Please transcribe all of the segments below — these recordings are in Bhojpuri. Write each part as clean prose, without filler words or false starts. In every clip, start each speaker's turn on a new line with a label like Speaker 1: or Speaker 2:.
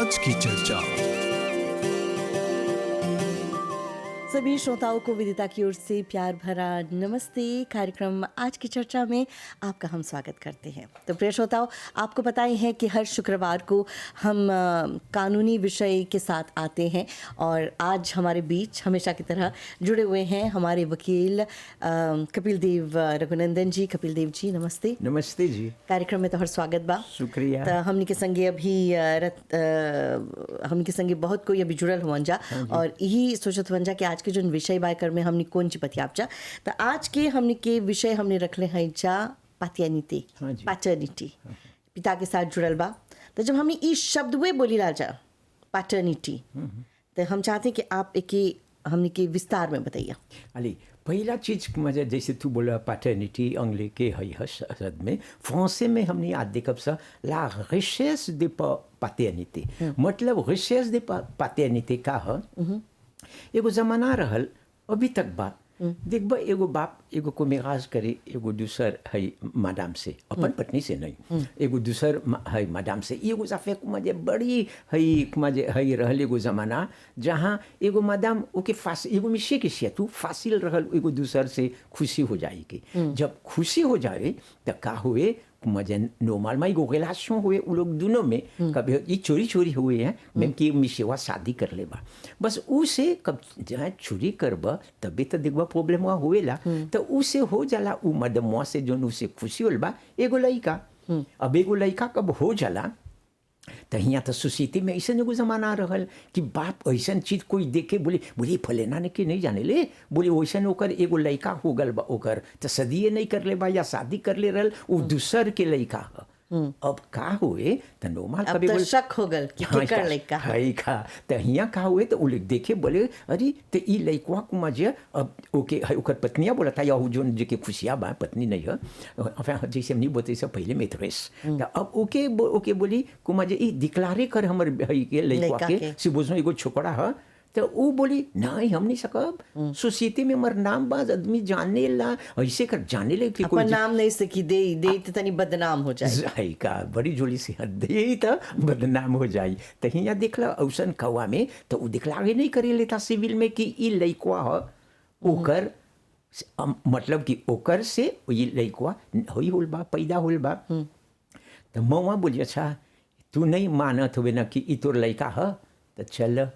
Speaker 1: आज की चर्चा।
Speaker 2: सभी श्रोताओं को विदिता की ओर से प्यार भरा नमस्ते। कार्यक्रम आज की चर्चा में आपका हम स्वागत करते हैं। तो प्रिय श्रोताओं, आपको पता ही है कि हर शुक्रवार को हम कानूनी विषय के साथ आते हैं और आज हमारे बीच हमेशा की तरह जुड़े हुए हैं हमारे वकील कपिल देव रघुनंदन जी। कपिल देव जी नमस्ते।
Speaker 3: नमस्ते जी।
Speaker 2: कार्यक्रम में तोहर स्वागत बा।
Speaker 3: शुक्रिया।
Speaker 2: तो हमनी के संगे अभी हमनी के संगे बहुत कोई अभी जुड़ल हुआ जा और यही सोचत हुआ जा कि आज के जो विषय बायकर में हमने कौन ची बतियाब जा। तो आज के हमने के विषय हमने रखले हैं जा पातियानिटी, पैटर्निटी, पिता के साथ जुड़ल बा। तो जब हमने इस शब्द वे बोली ला जा पैटर्निटी, तो हम चाहते हैं कि आप एक हमने के विस्तार में बताइए।
Speaker 3: अली पहला चीज मजा जैसे तू बोला पैटर्निटी अंग्रेजी के है शब्द में फ्रांसे में हमने आज देखब सा ला रिचेस दे पैटर्निटी, मतलब रिचेस दे पैटर्निटी का है। एगो जमाना रहल अभी तक बा देखब एगो बाप एगो को मेराज करे एगो दूसर है मैडम से, अपन पत्नी से नहीं, एगो दूसर है मैडम से। एगो साफे मजे बड़ी है रहल एगो जमाना जहाँ एगो मैडम ओके फास एगो मिशे के सियातू फासिल रहल एगो दूसर से खुशी हो जाएगी। जब खुशी हो जाए तो का हुए मजे नॉर्मल में एगो रिलेशन हुए उन लोग दोनों में। कभी ये चोरी चोरी हुए हैं मैम कि मिशेवा शादी कर लेबा, बस उसे कब जहाँ चोरी करबा तभी तो देखबा प्रॉब्लम हुएला। तो उसे हो जाला उ मदमवा से जो उसे खुशी होल बा एगो लड़का। अब एगो लड़का कब हो जाला तो यहाँ तो सोसाइटी में ऐसा एगो जमाना रहल कि बाप ऐसा चीज कोई देखे बोले फलेना ने कि नहीं जाने ले, बोले वैसा ओकर एगो लड़का हो गल बा ओकर तो सदिए नहीं कर ले बा या शादी कर ले रहल वो दूसर के लड़का है। अब का हुए तो नॉर्मल कभी
Speaker 2: तो शक हो गल कि केकर लड़का
Speaker 3: है का। तो यहाँ का हुए तो उन देखे बोले अरे तो ई लड़का को मजे अब ओके ओकर पत्निया बोला था या जो जेके खुशियाँ बा पत्नी नहीं है enfin जैसे हम नहीं बोलते सब पहले मेट्रेस। तो अब ओके बोली को मजे ई डिक्लारे कर हमर के लड़का के से बोझो एगो छोकरा है। तो वो बोली नहीं हम नहीं सकब, सोसाइटी में मर नाम बाज आदमी जाने ला ऐसे कर जाने ले कि कोई
Speaker 2: नाम नहीं सकी दे तो तनी बदनाम हो जाए
Speaker 3: का बड़ी जोली से दे तो बदनाम हो जाए। तो यहाँ देखला औसन कौआ में तो वो दिखलागे नहीं करे लेता सिविल में कि ई लड़का है ओकर मतलब कि ओकर से ये लड़का होई होल बा पैदा होल बा। तो मौआ बोली अच्छा तू नहीं मानत हुए ना कि ई तोर लड़का है तो चल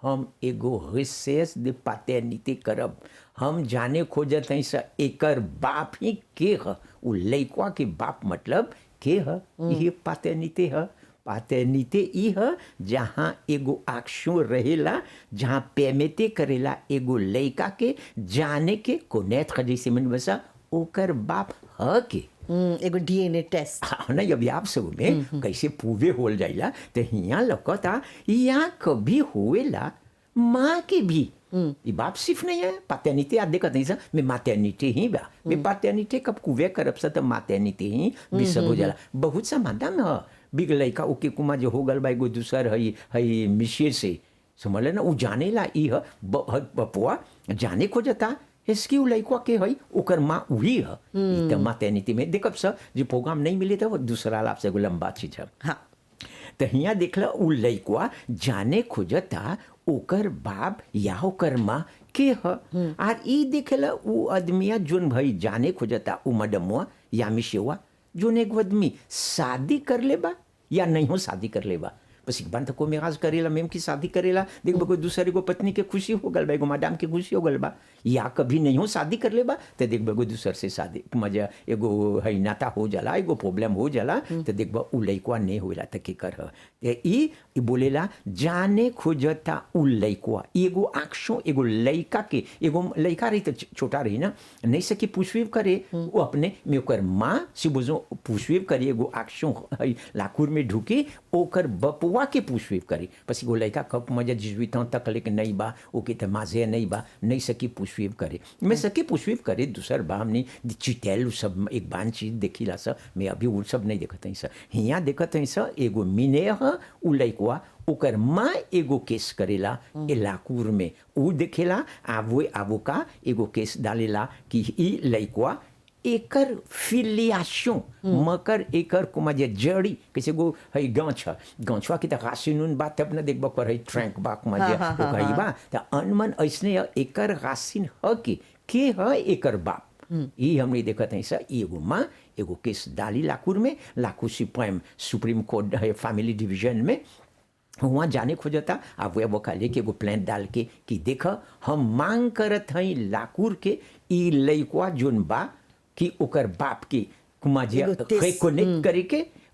Speaker 3: हम एगो रिसेस दे पैटर्निटी करब। हम जाने खोजत हैं सा एकर बाप ही के है, वो लड़का के बाप मतलब के है, ये पैटर्निटी है। पैटर्निटी ई है जहाँ एगो आक्षों रहेला जहाँ पेमेते करेला एगो लड़का के जाने के कोनेत जैसे मन बसा ओकर बाप है के
Speaker 2: एगो डीएनए टेस्ट
Speaker 3: नहीं अभी आप सब में कैसे पूरे हो जाइला। तो यहाँ लगता यहाँ कभी हुएला माँ के भी ये बाप सिर्फ नहीं है पैटर्निटी आज देखते हैं सर मैं मैटर्निटी ही बा मैं पैटर्निटी कब कुवे करब सा तो मैटर्निटी ही भी सब हो जाला। बहुत सा माध्यम है बिग लड़का ओके कुमा जो हो गल बा एगो दूसर है मिशिए से समझ ले ना वो जाने ला ई है बपुआ जाने खोजता इसकी लड़का के है ओकर माँ वही है। तो मैटर्निटी में देखब सर जो प्रोग्राम नहीं मिले तो वो दूसरा लाभ से लंबा चीज है।
Speaker 2: हाँ
Speaker 3: तो यहाँ देखला उ लड़का जाने खोजता ओकर बाप या ओकर माँ के है। और ई देखला वो आदमिया जोन भाई जाने खोजता उ मडमुआ या मिशेवा जोन एक आदमी शादी कर लेबा या नहीं हो शादी कर लेबा बस एक बार तो कोई मेराज करेला मैम की शादी करेला देख कोई दूसरे को पत्नी के खुशी हो गल बा एगो मैडम के खुशी हो गल बा या कभी नहीं हो शादी कर ले बा तो देख बगो दूसर से शादी मजा एगो है नाता हो जाला एगो प्रॉब्लम हो जाला तो देख बा उ लड़का नहीं होला तो के कर ई बोलेला जाने खोजता उ लड़का एगो आँखों एगो लड़का के एगो लड़का रही तो छोटा रही ना नहीं सके पुष्वीव करे वो अपने में ओकर माँ से बोझो पुष्वीव करे एगो आँखों लाखुर में ढुके ओकर बपुआ के पुष्वीव करे बस एगो लड़का कब मजा जिजुता तक लेकिन नहीं बा ओके तो माजे नहीं बा नहीं सकी पुष्वीव करे मैं सके पुष्वीव करे दूसर बा हमने चिटेल सब एक बान चीज देखी ला सर मैं अभी वो सब नहीं देखते हैं सर यहाँ देखते हैं सर एगो मिने उ लड़का ओकर माँ एगो केस करेला ए लाकूर में उ देखेला आवो का एगो केस डालेला कि ई लड़का एकर फिलियाशन मकर एकर कुमा जे जड़ी कैसे गो है गछवा की त रासिनुन बात तब न देखब कर है ट्रैंक बा कुमा जे ओ कही बा त अनमन ऐसने एकर रासिन ह के ह एकर बाप ई हमने देखत है सर एगो माँ एगो केस डाली लाकूर में लाकू सुप्रीम कोर्ट है फैमिली डिवीजन में वहाँ जाने खोजता आप वे वकाले के एगो प्लान डाल के कि देख हम मांग करत हई लाकूर के ई लइकवा जोन बा कि ओकर बाप के कुमा जे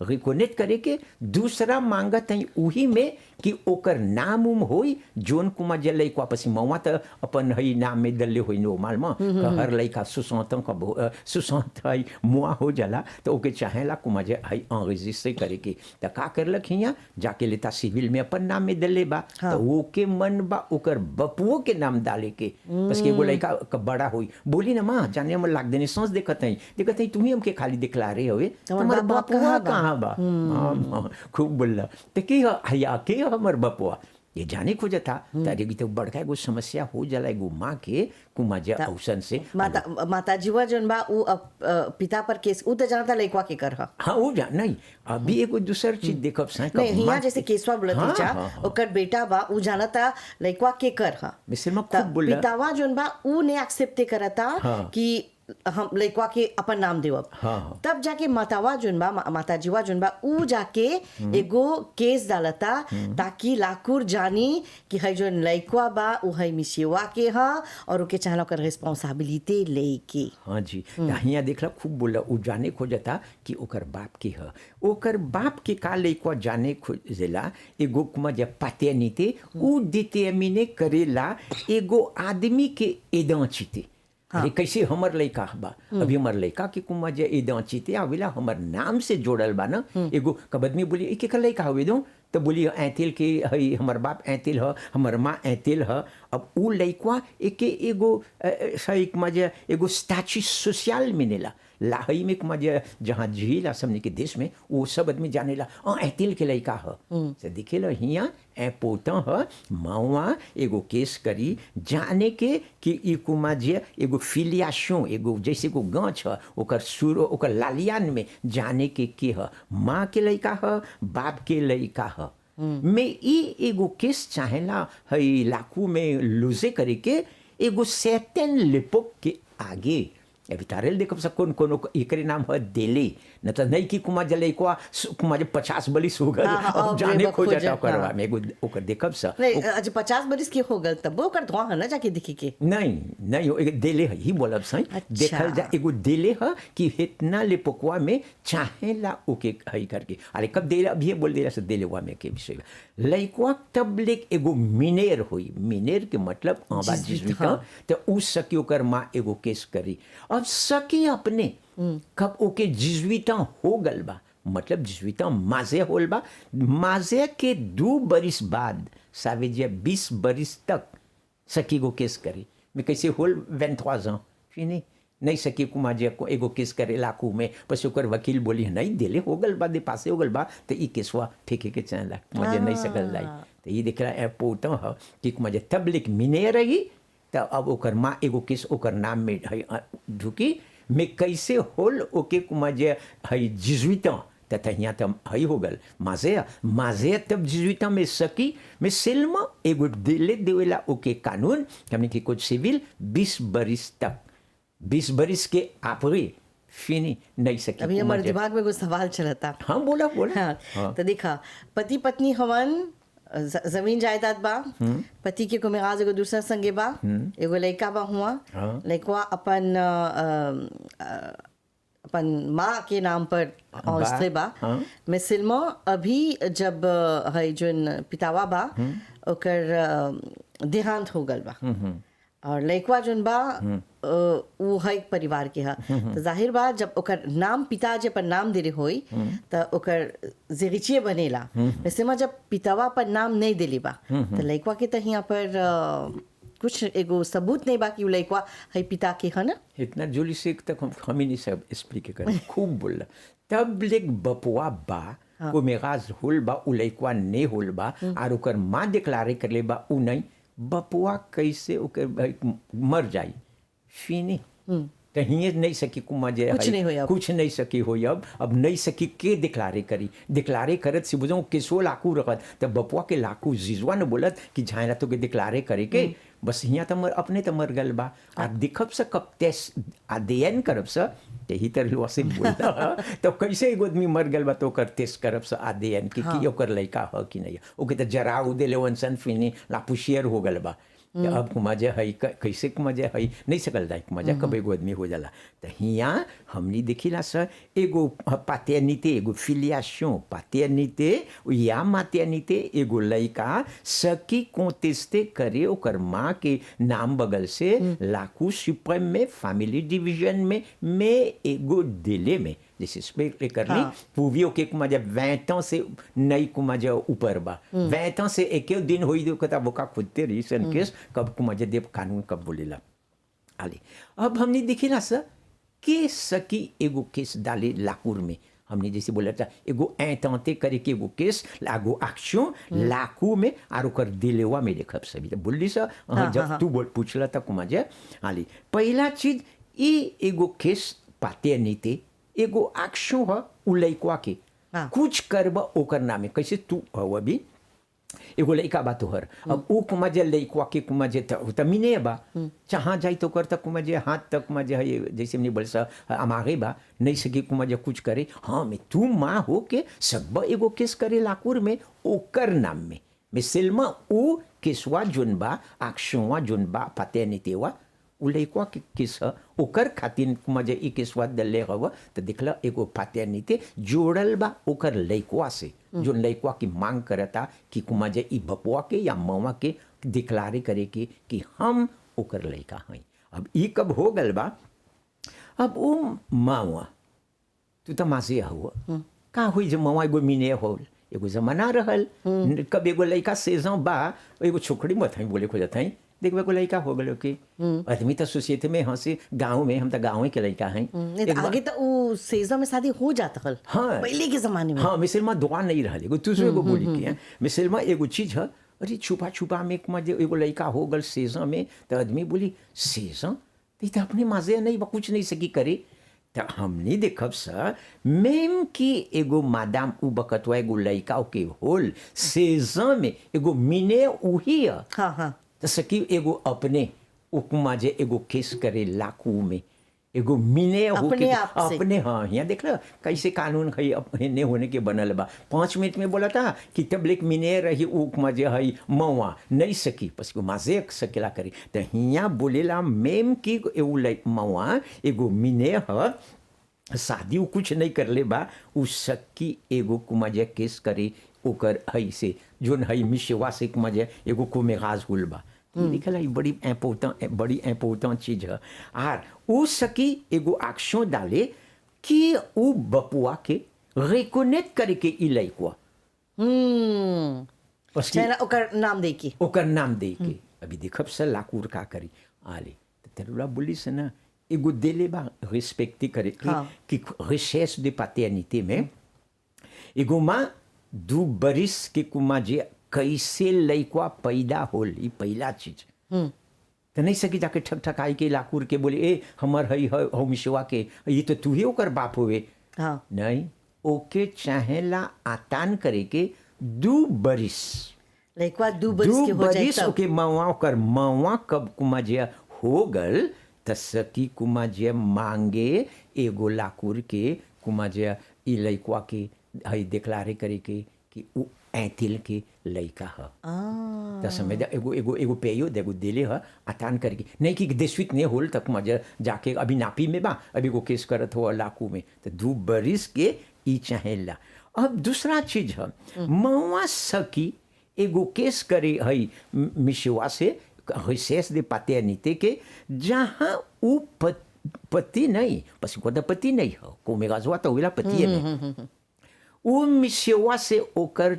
Speaker 3: रिकोनेक्ट करे के दूसरा मांगत हई उही में कि ओकर नाम होई जोन कुमा जे लइकवा पसी मवा त अपन हई नाम में दल्ले होई नॉर्मल में हर लइका सुसंत हई मुआ हो जाला तो ओके चाहेला कुमा जे हई enregister करे के त का करलक हिया जाके लेता सिविल में अपन नाम में दल्ले बा तो ओके मन बा ओकर बपुओ के नाम डाले के बस के एगो लइका बड़ा होई बोली ना मां जाने हम लाग देने सांस देखत हई तुम्ही हमके खाली दिखलारे हवे तुम्हारा बपुआ कहां बा खूब बोलला त के हया के हमर बपुआ ये जाने खोजता तारे तो बड़का एगो समस्या हो जाला एगो माँ के कुमा जे औसन से
Speaker 2: माता जीवा जोन बा उ पिता पर केस उ त जानता लइकवा के कर ह
Speaker 3: हाँ वो जा नहीं अभी एगो दूसर चीज देखब सा
Speaker 2: नहीं हिया जैसे केसवा बोलत चा ओकर बेटा बा उ जानता लइकवा के कर ह
Speaker 3: मिसल में खूब बोला
Speaker 2: पितावा जोन बा उ ने एक्सेप्ट करता कि हम लइकवा के अपन नाम देवब तब जाके मातावा जोन बा माता जीवा जोन बा उ जाके एगो केस डालता ताकि लाकूर जानी कि है जोन लइकवा बा उ है मिसिवा के ह और ओके चाहला कर रिस्पांसिबिलिटी लेके
Speaker 3: हाँ जी हिया देखला खूब बोला उ जाने खोजता कि ओकर बाप के ह ओकर बाप के का लइकवा जाने खोजेला एगो कुमा जे पातेनिते उ डिटरमिने करेला एगो आदमी के एदांचिते अरे कैसे हमर लइका बा अभी हमर लइका के कुमा जे एदांचिते आवेला हमर नाम से जोड़ल बा ना एगो कबदमी बोली एक एक लइका हवे दो तो बोली ऐतिल के हई हमर बाप ऐतिल ह हमर माँ ऐतिल ह अब उ लइकवा एके एगो सही कुमा जे एगो स्टैचू सोशल मिनेला लाहई में कुमा जे जहाँ झील असमने के देश में वो सब आदमी जानेला ऐतिल के लइका ह से दिखेला हिया ए पोता ह मावा एगो केस करी जाने के कि ई कुमा जे एगो फिलियाशन एगो जैसे को गाँच ह ओकर सुर ओकर लालियान में जाने के ह माँ के लइका ह बाप के लइका ह में ई एगो केस चाहेला हई लाकू में लूजे करे के एगो सर्टेन लेपोक के आगे अभी तारेल देखब सा कौन एकरे नाम है देले न तो नहीं कि कुमा जले को कुमा जे 50 बरिस हो गल अब जाने खोजता करवा में एगो ओकर देखब सा
Speaker 2: आज 50 बरिस के हो गल तब ओकर धुआं है ना जाके दिखी के
Speaker 3: नहीं एक देले है ही बोलब सही देखल जा एगो देले है कि इतना ले पकवा में चाहेला ओके हई करके अरे कब देले अभी बोल देला से देलेवा में के विषय लइकवा तब लेक एगो मिनेर होई मिनेर के मतलब आबा जिसविता तो उ सकी ओकर मां एगो केस करी अब सकी अपने कब ओके जिजविता हो गल बा मतलब जिजविता माजे होल बा माजे के 2 बरिस बाद सावेजिया 20 बरिस तक सकी गो केस करी मैं कैसे होल 23 ans फिनी नहीं सकी कुमा जे को एगो केस करे लाकू में पस ओकर वकील बोली नहीं देले हो गल बा दे पासे हो गल बा तो ई केसवा फेंके के चला मुझे नहीं सकल लाई तो ये देख रहा है पोता ह कि कुमा जे तबलिक मिने रही तो अब ओकर माँ एगो केस ओकर नाम में है ढुकी में कैसे होल ओके कुमा जे है जिजुइता तथा यहाँ तब हई हो गल माजे तब जिजुइता में सकी में सिल्मा एगो दिले देवेला ओके कानून हमने की कुछ सिविल 20 बरिस तक 20 बरिस के आपरे फिनी नहीं सकी
Speaker 2: अभी हमारे दिमाग में कुछ सवाल चलता
Speaker 3: हाँ बोला
Speaker 2: हाँ तो देखा पति पत्नी हवन जमीन जायदाद बा पति के को आज एगो दूसरा संगे बा एगो लड़का बा हुआ लड़का अपन माँ के नाम पर औस्ते बा मैं सिल्मा अभी जब है जोन पितावा बा ओकर देहांत हो गल बा और लइकवा जोन बा वो है एक परिवार के है तो जाहिर बा जब ओकर नाम पिताजी पर नाम दे होई तो ओकर जेगिचिए बनेला वैसे में जब पितावा पर नाम नहीं दिली बा तो लइकवा के तो यहाँ पर कुछ एगो सबूत नहीं बा कि लइकवा है पिता के है ना
Speaker 3: इतना जोली से तक हम ही नहीं सब एक्सप्लिक कर खूब बोला तब लेक बपुआ बा को मेगाज होल बा उ लइकवा ने होल बा और ओकर माँ डिक्लारे कर ले बा उ नहीं बपुआ कैसे ओकर मर जाई फिनी तो हिये नहीं सकी कुमा जे
Speaker 2: कुछ नहीं होई अब।
Speaker 3: कुछ नहीं सकी हो अब नहीं सकी के डिक्लारे करी डिक्लारे करत से बुझो केसो लाकू रखत तो बपुआ के लाकू जिजवा ने बोलत कि झायला तो के डिक्लारे करे के बस हियाँ तो मर अपने तो मर गल बा आ दिखब से कब तेस अध्ययन करब से यही तरह से बोलता तो कैसे एगो आदमी मर गल बा तो ओकर तेस करब से अध्ययन कि ओकर लड़का ह कि नहीं ओके तो जरा उदेले वंसन फिनी लापुशियर हो गल बा अब मजा है कैसे मजा है नहीं सकल जाए मजा कब एगो आदमी हो जाला तो हियाँ हमनी देखिला सर एगो पाटर्निते एगो फिलियाशन पाटर्निते या माटर्निते एगो लड़का सकी कोंटेस्टे करे ओकर माँ के नाम बगल से लाकू सुप्रीम में फैमिली डिवीजन में एगो डिले में जैसे स्पेक्ट करनी पूवियों के मजा 20 ans से नई को मजा ऊपर बा 20 ans से एक दिन होई दो कता बोका खुदते रही सन केस कब को मजा देव कानून कब बोलेला आले अब हमने देखिला सर के सकी एगो केस डाले लाकूर में हमने जैसे बोला था एगो इंटेंटे करे के एगो केस लागो एक्शन लाकू में और ओकर दिलेवा में देखब सभी तो बोली सर जब तू बोल पूछला तक मजा आले पहला चीज ई एगो केस पाटर्निते एगो एक्शन ह उ लइकवा के कुछ करब ओकर नामे कैसे तू हव अभी एगो लइका बा तोहर अब उ कुमा जे लइकवा के कुमा जे त मिने बा जहाँ जाई तो कर तक कुमा जे हाथ तक कुमा जे है जैसे हमने बोल सा अमागे बा नहीं सके कुमा जे कुछ करे हाँ मैं तू माँ हो के सब एगो केस करे लाकूर में ओकर नाम में मिसलमा उ केसवा जोन बा एक्शनवा जोन बा पाटर्नितेवा उ लइकवा के केस ओकर खातिर मजे ई केसवा दले हव तो देखला एगो पाटर्निते जोड़ल बा ओकर लइकवा से जो लइकवा की मांग करता कि कुमाजे ई बपुआ के या मवा के डिक्लारे करे कि हम ओकर लइका हई अब ई कब हो गल बा अब ओ मावा तू तो मासे हुआ का हुई जो मवा एगो मिने होल एगो जमाना रहल कब एगो लइका सेजों बा एगो छोकरी मत हई बोले खोजत हई देखबे को लड़का हो गलो कि आदमी तो सोसाइटी में हंसी गांव में हम तो गांव के लड़का हैं
Speaker 2: आगे तो वो सेजा में शादी हो जाता हल
Speaker 3: हाँ
Speaker 2: पहले के जमाने में
Speaker 3: हाँ मिसलमा दुआ नहीं रहा एगो दूसरे को बोली कि मिसलमा एगो चीज है अरे छुपा छुपा में एगो लड़का हो गल सेजा में तो आदमी बोली सेजा तो अपने मजे नहीं कुछ नहीं सकी करे तो हमने देखब सर मेम की एगो मादाम उ बकतवा एगो लड़का के होल सेजा में एगो मिने उही है
Speaker 2: हाँ हाँ
Speaker 3: तो सकी एगो अपने उपमा जे एगो केस करे लाकू में एगो मिने हो
Speaker 2: अपने
Speaker 3: के
Speaker 2: आप से।
Speaker 3: अपने हाँ यहाँ देख लो कैसे कानून है अपने होने के बनल बा 5 मिनट में बोला था कि तब लेक मिने रही उपमा जे है मवा नहीं सकी बस को माजे सकेला करे तो यहाँ बोलेला मेम की एगो मवा एगो मिने है शादी कुछ नहीं कर ले बा उ सकी एगो कुमाजे केस करे ओकर हई से जोन हई मिशवा से कुमाजे एगो को मेगाज हुल बा लिखल है बड़ी इम्पोर्टेंट चीज है आर उ सकी एगो एक्शन डाले कि उ बपुआ के रिकॉनेक्ट करे के ई लइकवा
Speaker 2: चला ओकर नाम दे के
Speaker 3: अभी देखब से लाकूर का करी आले तो तेरुला बोली से ना एगो देले बा रिस्पेक्टे करे कि रिचेस de paternité में एगो माँ 2 बरिस के कुमा जे कैसे लइकवा पैदा होल ई पहला चीज तो नहीं सकी जाके ठक ठकाई के लाकूर के बोले ए हमर हई हो मिशवा के ये तो तू ही ओकर बाप होवे नहीं ओके चाहेला आतान करे के 2 बरिस
Speaker 2: लइकवा 2 बरिस के हो जाए तब
Speaker 3: ओके मवा ओकर मवा कब कुमा जे हो गल तसकी कुमा जे मांगे एगो लाकूर के कुमा जे ई लइकवा के हई डिक्लारे करे के कि उ ऐतिल के लइका ह त समय एगो एगो एगो पेयो देगो दिले ह आतान करके नहीं कि देशवित नहीं होल तक मजा जाके अभी नापी में बा अभी को केस करत हो लाकू में तो 2 बरिस के ई चाहेला अब दूसरा चीज है मवा सकी एगो केस करे हई मिशवा से रिचेस de paternité के जहाँ उ पति नहीं बस को पति नहीं हो को मेरा जुआ तो विला पति है उ मिशवा से ओकर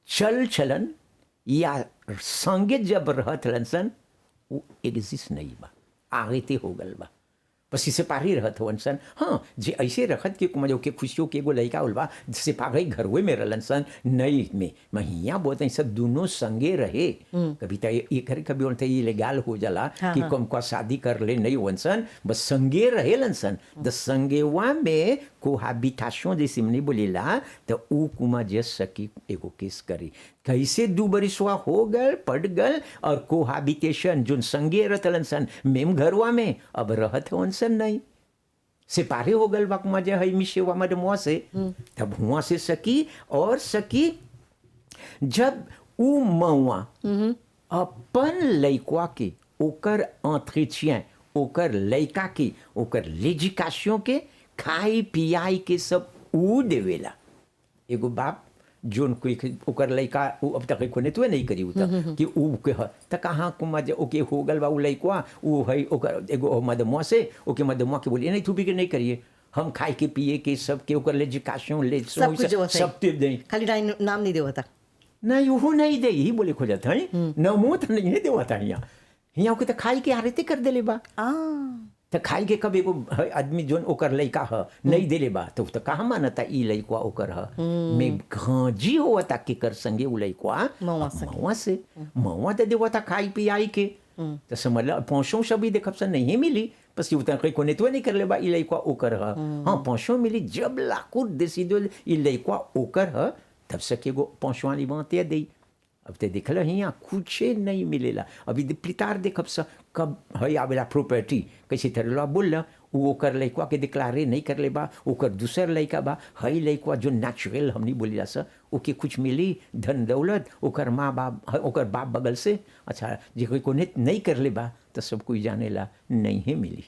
Speaker 3: चल चलन या संगे जब रहत सन उ एग्जिस्ट नहीं बा आगेते हो गल बा बस इसे पारी रहत हो सन। हाँ जे ऐसे रखत कि कुमा जो के खुशियों के एगो लड़का उलवा से पागई घर में रहलन सन नहीं में महिया बोलते सब दोनों संगे रहे। कभी तो ये करे कभी बोलते ये लेगाल हो जाला कि कम का शादी कर ले नहीं वंसन बस संगे रहेलन सन। द संगेवा में कोहाबिटेशन जैसे हमने बोलेला तो ऊ कुमा जे सकी एगो केस करी कैसे दू बरिसवा हो गल पड़ गल और कोहाबिटेशन जोन संगे रहतलन सन मेम घरवा में अब रहत होन सन नहीं सेपारे हो गल बा कुमा जे हई मिशेवा मड मुआ से तब हुआ से सकी और सकी जब ऊ मौआ अपन लइकवा के ओकर entretien ओकर लइका के ओकर l'éducation के खाई पियाई के सब ऊ देवेला। एगो बाप जोन कोई ओकर लइका ऊ अब तक कोने तो नहीं करी उता कि ऊ के ह त कहां कुमा जे ओके हो गल बा ऊ लइकवा ऊ हई ओकर एगो मदमुआ से ओके मदमुआ के बोली नहीं तू भी के नहीं करिए हम खाए के पिए के सब के ओकर l'éducation ले सब ते दे
Speaker 2: खाली नाम नहीं देवता
Speaker 3: नहीं वो नहीं दे ही बोले खोजत है नमो तो नहीं देवता यहाँ के तो खाई के आरती कर देले बा तो खाई के कब एगो आदमी जोन ओकर लइका ह नहीं देले बा तो कहाँ मानता ई लइकवा ओकर ह में घाजी होता के कर संगे उ लइकवा मौवा से मौवा तो देवता खाई पियाई के तो समझ ला पहुँचों सभी देखब से नहीं मिली बस ये उतना कोई ने तो नहीं कर ले बा ई लइकवा ओकर ह हाँ पहुँचों मिली जब लाकूर देसी दो ई लइकवा ओकर ह तब सके एगो पहुँचवानी बात दे। अब तो देखल यहाँ कुछ नहीं मिलेला अभी प्रितार देखब सा कब है आवेला प्रॉपर्टी कैसे तरह बोल वो ओकर लइकवा के डिक्लारे नहीं कर ले बा ओकर दूसर लइका बा हई लइकवा जो नेचुरल हमनी बोलिला सा ओके कुछ मिली धन दौलत ओकर माँ बाप ओकर बाप बगल से अच्छा जे कोई कोने नहीं कर ले बा तो सब कोई जानेला नहीं है मिली।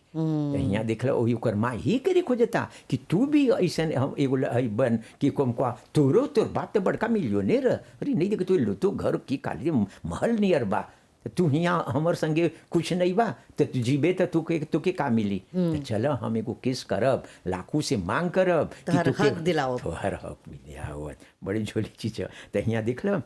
Speaker 3: यहाँ देखला वही ओकर माँ ही करे खोजता कि तू भी ऐसा हम एगो बन कि कम का तोरो तोर बाप तो बड़का मिलियनेर अरे नहीं देख तू लो तो घर की काली महल नियर बा तू यहाँ हमर संगे कुछ नहीं बा तो तू जीबे तो तू के का मिली तो चलो हम एगो केस करब लाखों से मांग करब
Speaker 2: कि तू हक दिलाओ
Speaker 3: हर हक मिलियावत बड़ी झोली चीज है। तो यहाँ देख लो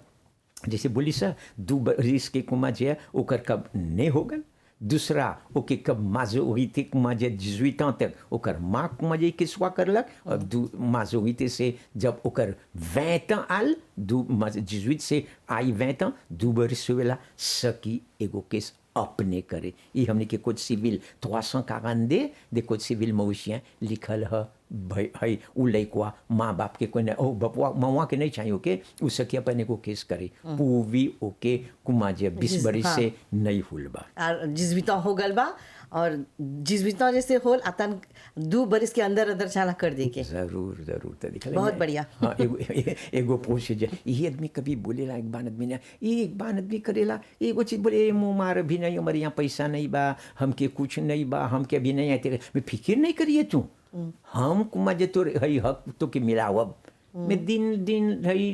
Speaker 3: जैसे बोली सा दू बरिस के कुमा जे ओकर कब नहीं हो गल दूसरा ओके कब माजोरिटी कुमा जे 18 ans तक ओकर माँ कुमा जे किसवा करलक और दू माजोरिटी से जब ओकर 20 ans आल दू 18 से आई 20 ans दू बरिस होवेला सकी एगो केस अपने करे। ये हमने के कोड सिविल 342 दे कोड सिविल मवेशियाँ लिखल है भाई उ लइकवा माँ बाप के कोई ओ बपुआ मवा के नहीं चाहिए ओके उ सकी अपन एगो केस करे पूवी ओके कुमा जे 20 बरिस से नहीं हुल बा
Speaker 2: और जिसबिता हो गल बा और जिसबिता जैसे होल आतन 2 बरिस के अंदर अंदर चाला कर दे के
Speaker 3: जरूर जरूर तो दिखा
Speaker 2: बहुत बढ़िया।
Speaker 3: हाँ एगो प्रोसीजर ये आदमी कभी बोलेला एक बार आदमी ने एक बार आदमी करेला एगो चीज बोले मुँह मार भी नहीं हमारे यहाँ पैसा नहीं बा हमके कुछ नहीं बा हमके अभी नहीं आते मैं फिक्र नहीं करिए तू हम कुमा जे तो हई हक तो के मिलावब मैं दिन दिन हई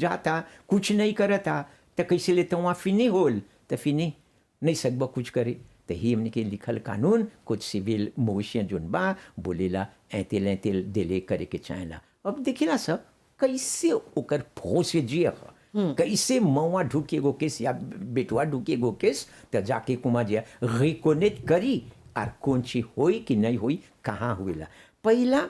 Speaker 3: जाता कुछ नहीं करता तो कैसे लेता वहाँ फिनी होल तो फिनी नहीं सकबा कुछ करे तो ही हमने के लिखल कानून कुछ सिविल मवेशियाँ जोन बा बोलेला ऐतेल देले करे के चाहेला। अब देखिला सब कैसे ओकर प्रोसीजर कैसे मौआ ढूके एगो केस या बेटवा ढूके एगो केस तो जाके कुमा जे रिकोनेट करी और कौन ची होई कि नहीं होई कहाँ हुएला। पहला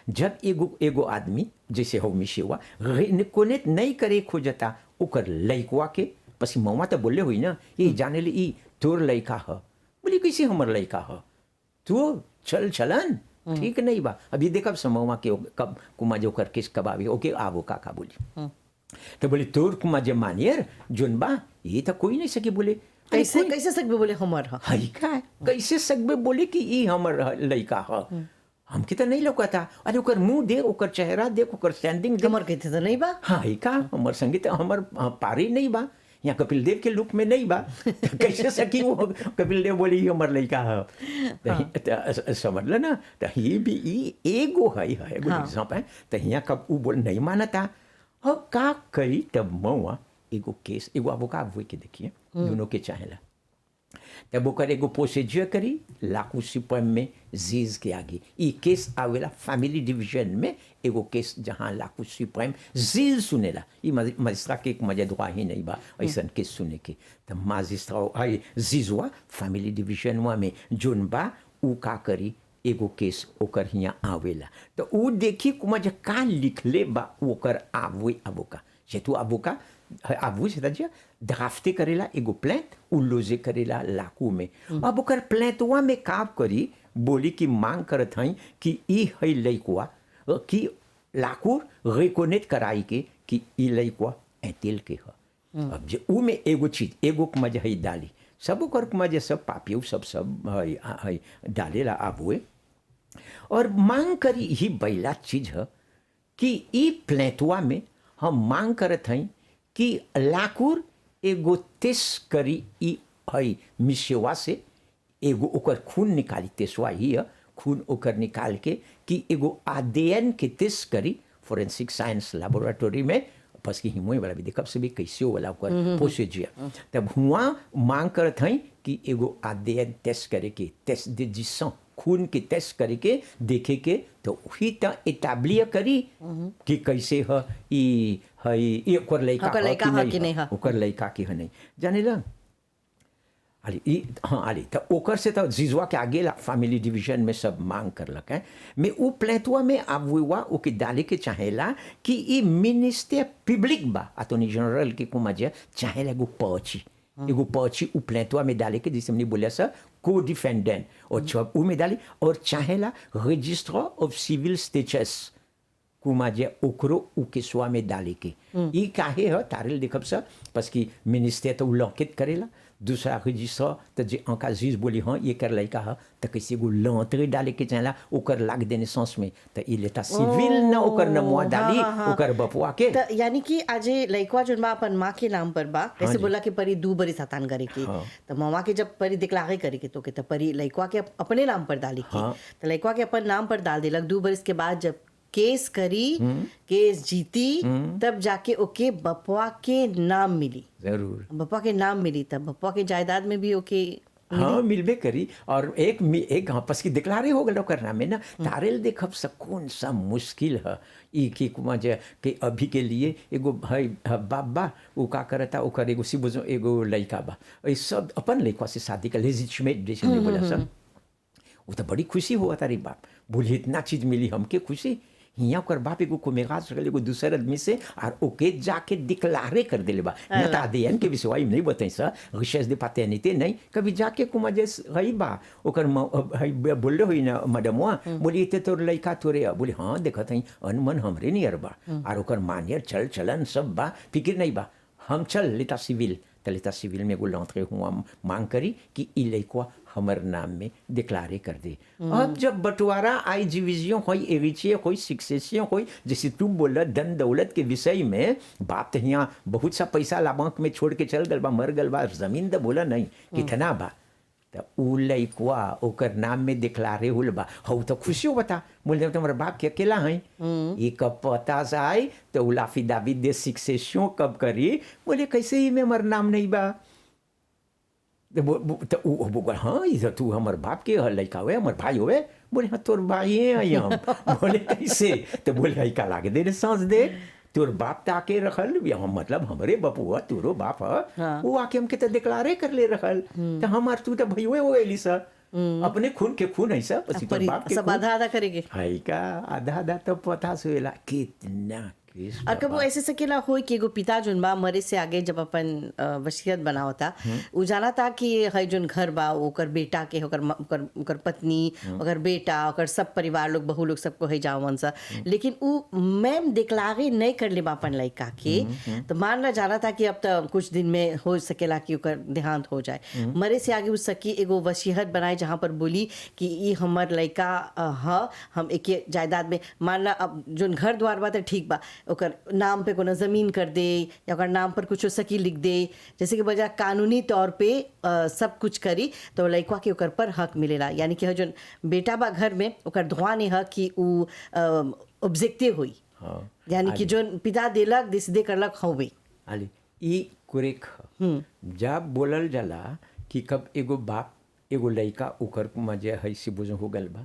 Speaker 3: जब एगो आदमी जैसे हो मिशेवा रिकोनेट नहीं करे खोजता ओकर लइकवा के पसी मौआ तो बोले हुई ना ये जाने ले ई तोर लइका ह बोली कैसे हमर लइका ह तू चलन ठीक नहीं बा अभी देखब समौआ के कब कुमा जो कर केस कब आवे ओके आवो काका बोली तो बोले तोर कुमा जे मानियर जोन बा ये तो कोई नहीं सके बोले
Speaker 2: कैसे कैसे सकबे बोले हमर ह
Speaker 3: हई का कैसे सकबे बोले कि ई हमर लइका ह हमके तो नहीं लौकता अरे ओकर मुंह देख ओकर चेहरा देख ओकर स्टैंडिंग देख
Speaker 2: हमर कहते तो नहीं बा
Speaker 3: हाँ ही का हमर संगीत हमर पारी नहीं बा यहाँ कपिल देव के लुक में नहीं बा कैसे सकी वो कपिल देव बोली हमर लइका है समझ ल ना तो ये भी एगो है एगो एग्जाम्पल है तो यहाँ कब वो बोल नहीं मानता अब का करी तब मौआ एगो केस एगो अब का हुए के देखिए दोनों के चाहेला तब ओकर एगो प्रोसीजर करी लाकू सुप्रीम में जीज के आगे ये केस आवेला फैमिली डिवीजन में एगो केस जहाँ लाकू सुप्रीम जीज सुनेला ये मजिस्ट्रेट के एक मजेदवा ही नहीं बा ऐसा केस सुने के तब मजिस्ट्रेट आई जीज हुआ फैमिली डिवीजन हुआ में जोन बा ऊ का करी एगो केस ओकर हियाँ आवेला तो ऊ देखी कुमा जे का लिखले बा ओकर आवे अबो का जे तू अबो का आबू c'est-à-dire ड्राफ्टे करेला एगो प्लेंट ऊ लोजे करेला लाकू में अब ओकर प्लेंटवा में का करी बोली कि मांग करत हई कि ई है लइकवा कि लाकू रिकोनेट कराई के कि ई लइकवा एतिल के ह अब जे ऊ में एगो चीज एगो कुमा जे है डाली सब ओकर कुमा जे सब पापियू सब है डालेला आबुए और मांग करी ही बैला चीज है कि ई प्लेटवा में हम मांग करत हई कि लाकूर एगो तेस करी ई है मिसेवा से एगो ओकर खून निकाली तेसवा ही है खून ओकर निकाल के कि एगो ADN के तेस करी फोरेंसिक साइंस लेबोरेटरी में बस कि हिमोई वाला भी देखब से भी कैसे वाला ओकर प्रोसीजर तब हुआ मांग करत हई कि एगो ADN टेस्ट करे के टेस्ट दे जिसं खून के टेस्ट करे के देखे के तो वही त एटाब्लियर करी कि कैसे ह ई है ई ओकर लइका ह कि नहीं ह ओकर लइका की ह नहीं जानेला अली ई हाँ अली तो ओकर से तो जिजवा के आगे ला फैमिली डिवीजन में सब मांग करलक है मैं ऊ प्लेटवा में आबुआ ओके डाले के चाहेला कि ई मिनिस्टर पब्लिक बा अटॉर्नी जनरल के कुमाजे चाहेला एगो पची ऊ प्लेटवा में डाले के जिसे हमने बोला सर को डिफेंडेंट और जब ऊ में डाली और चाहेला रजिस्टर ऑफ सिविल स्टेटस कुमाजे ओकरो ऊ केसवा में डाले के ई काहे ह तारेल देखब सर बस कि मिनिस्टर तो लॉकेट करेला दूसरा रजिस्टर तो जे अंका जीज बोली हाँ ये कर लइका है तो कैसे गो लॉन्ट्री डाले के चाहेला ओकर लाग देने सांस में तो ई लेता सिविल न ओकर नमवा डाली ओकर बपुआ के
Speaker 2: तो यानी कि आज लइकवा जोन बा अपन माँ के नाम पर बा जैसे बोला कि परी 2 बरी सातान करे की तो मवा के जब परी दिखलागे करे के तो के तो परी लइकवा के अपने नाम पर डाली की तो लइकवा के अपन नाम पर डाल देलक 2 बरिस के बाद जब केस करी केस जीती तब जाके ओके बपुआ के नाम मिली
Speaker 3: जरूर
Speaker 2: बपुआ के नाम मिली तब बपुआ के जायदाद में भी ओके
Speaker 3: हाँ मिलबे करी और एक हाँ पस की दिक्लारे हो गलो करना में ना तारेल देखब सब कौन सा मुश्किल है ई की कुमा जे के अभी के लिए एगो भाई बाबा वो का करता ओकर एगो सिबुजो एगो लइका बा ई सब अपन लइका से शादी कर लेजिटिमेट जैसे ने बोला सब वो तो बड़ी खुशी हुआ तारी बाप बोली इतना चीज मिली हमके खुशी हियाँ ओकर बाप एगो कोमेगाज रखल एगो दूसर आदमी से और ओके जाके डिक्लारे कर दिले बा न त ADN के विषय में नहीं बताई सा रिशेस दे पाटर्निटी नहीं कभी जाके कुमा जे हई बा ओकर हई बोले होई ना मैडमवा बोली ते तोर लइका तोरे बोली हां देखत हई अनमन हमरे नियर बा और ओकर मानियर चल चलन सब बा फिक्र नहीं बा हम चल लेता सिविल में एगो लॉन्ट्री हुआ मांग करी कि ई लइकवा हमर नाम में डिक्लारे कर दे अब जब बंटवारा आई डिवीजन होई एरिचिए होई सक्सेशन होई जैसे तुम बोला धन दौलत के विषय में बाप तो यहाँ बहुत सा पैसा ला बैंक में छोड़ के चल गल बा मर गल बा जमीन तो बोला नहीं कितना बा तो ऊ लइकवा ओकर नाम में डिक्लारे हुल बा हऊ तो खुशी हो बता बोले तुम्हारे बाप के अकेला है ये कब पता से आई तो उ लाफिदाविद दे सक्सेशन कब करी बोले कैसे ही में हमार नाम नहीं बा तो हाँ इधर तू हमार बाप के लड़का हुए हमार भाई हुए बोले हाँ तोर भाई है हम बोले कैसे तो बोले हई का लागे दे सांस दे तोर बाप तो आके रखल मतलब हमारे बापू है तोरो बाप है वो आके हमके तो डिक्लारे कर ले रखल तो हमार तू तो भाई हुए हो एली सर अपने खून के खून है सब तोर बाप के
Speaker 2: सब आधा आधा करेंगे
Speaker 3: हई का आधा तो पता सोएला कितना
Speaker 2: और कब वो ऐसे सकेला होई कि एगो पिता जोन बा मरे से आगे जब अपन वसीयत बनावा था उ जाना था कि हई जोन घर बा ओकर बेटा के ओकर पत्नी ओकर बेटा ओकर सब परिवार लोग बहू लोग सबको हई जावन सा लेकिन उ मैम डिक्लारे नहीं कर ले बा अपन लइका के तो मान ला जाना था कि अब तो कुछ दिन में हो सकेला कि ओकर देहांत हो जाए मरे से आगे उ सकी एगो वसीयत बनाए जहाँ पर बोली कि ई हमर लइका ह हम एक जायदाद में मान ला अब जोन घर द्वार बा तो ठीक बा ओकर नाम पे कोनो जमीन कर दे या ओकर नाम पर कुछ सकी लिख दे जैसे कि बजा कानूनी तौर पे सब कुछ करी तो लइकवा के ओकर पर हक मिलेला यानी कि जो बेटा बा घर में ओकर धुआं नहीं हक कि उ ऑब्जेक्टिव हुई यानी कि जो पिता देलक दिसदे करलक हवे
Speaker 3: आली ई कुरेक जब बोलल जाला कि कब एगो बाप एगो लइका ओकर कुमा जे है से बुझ हो गल बा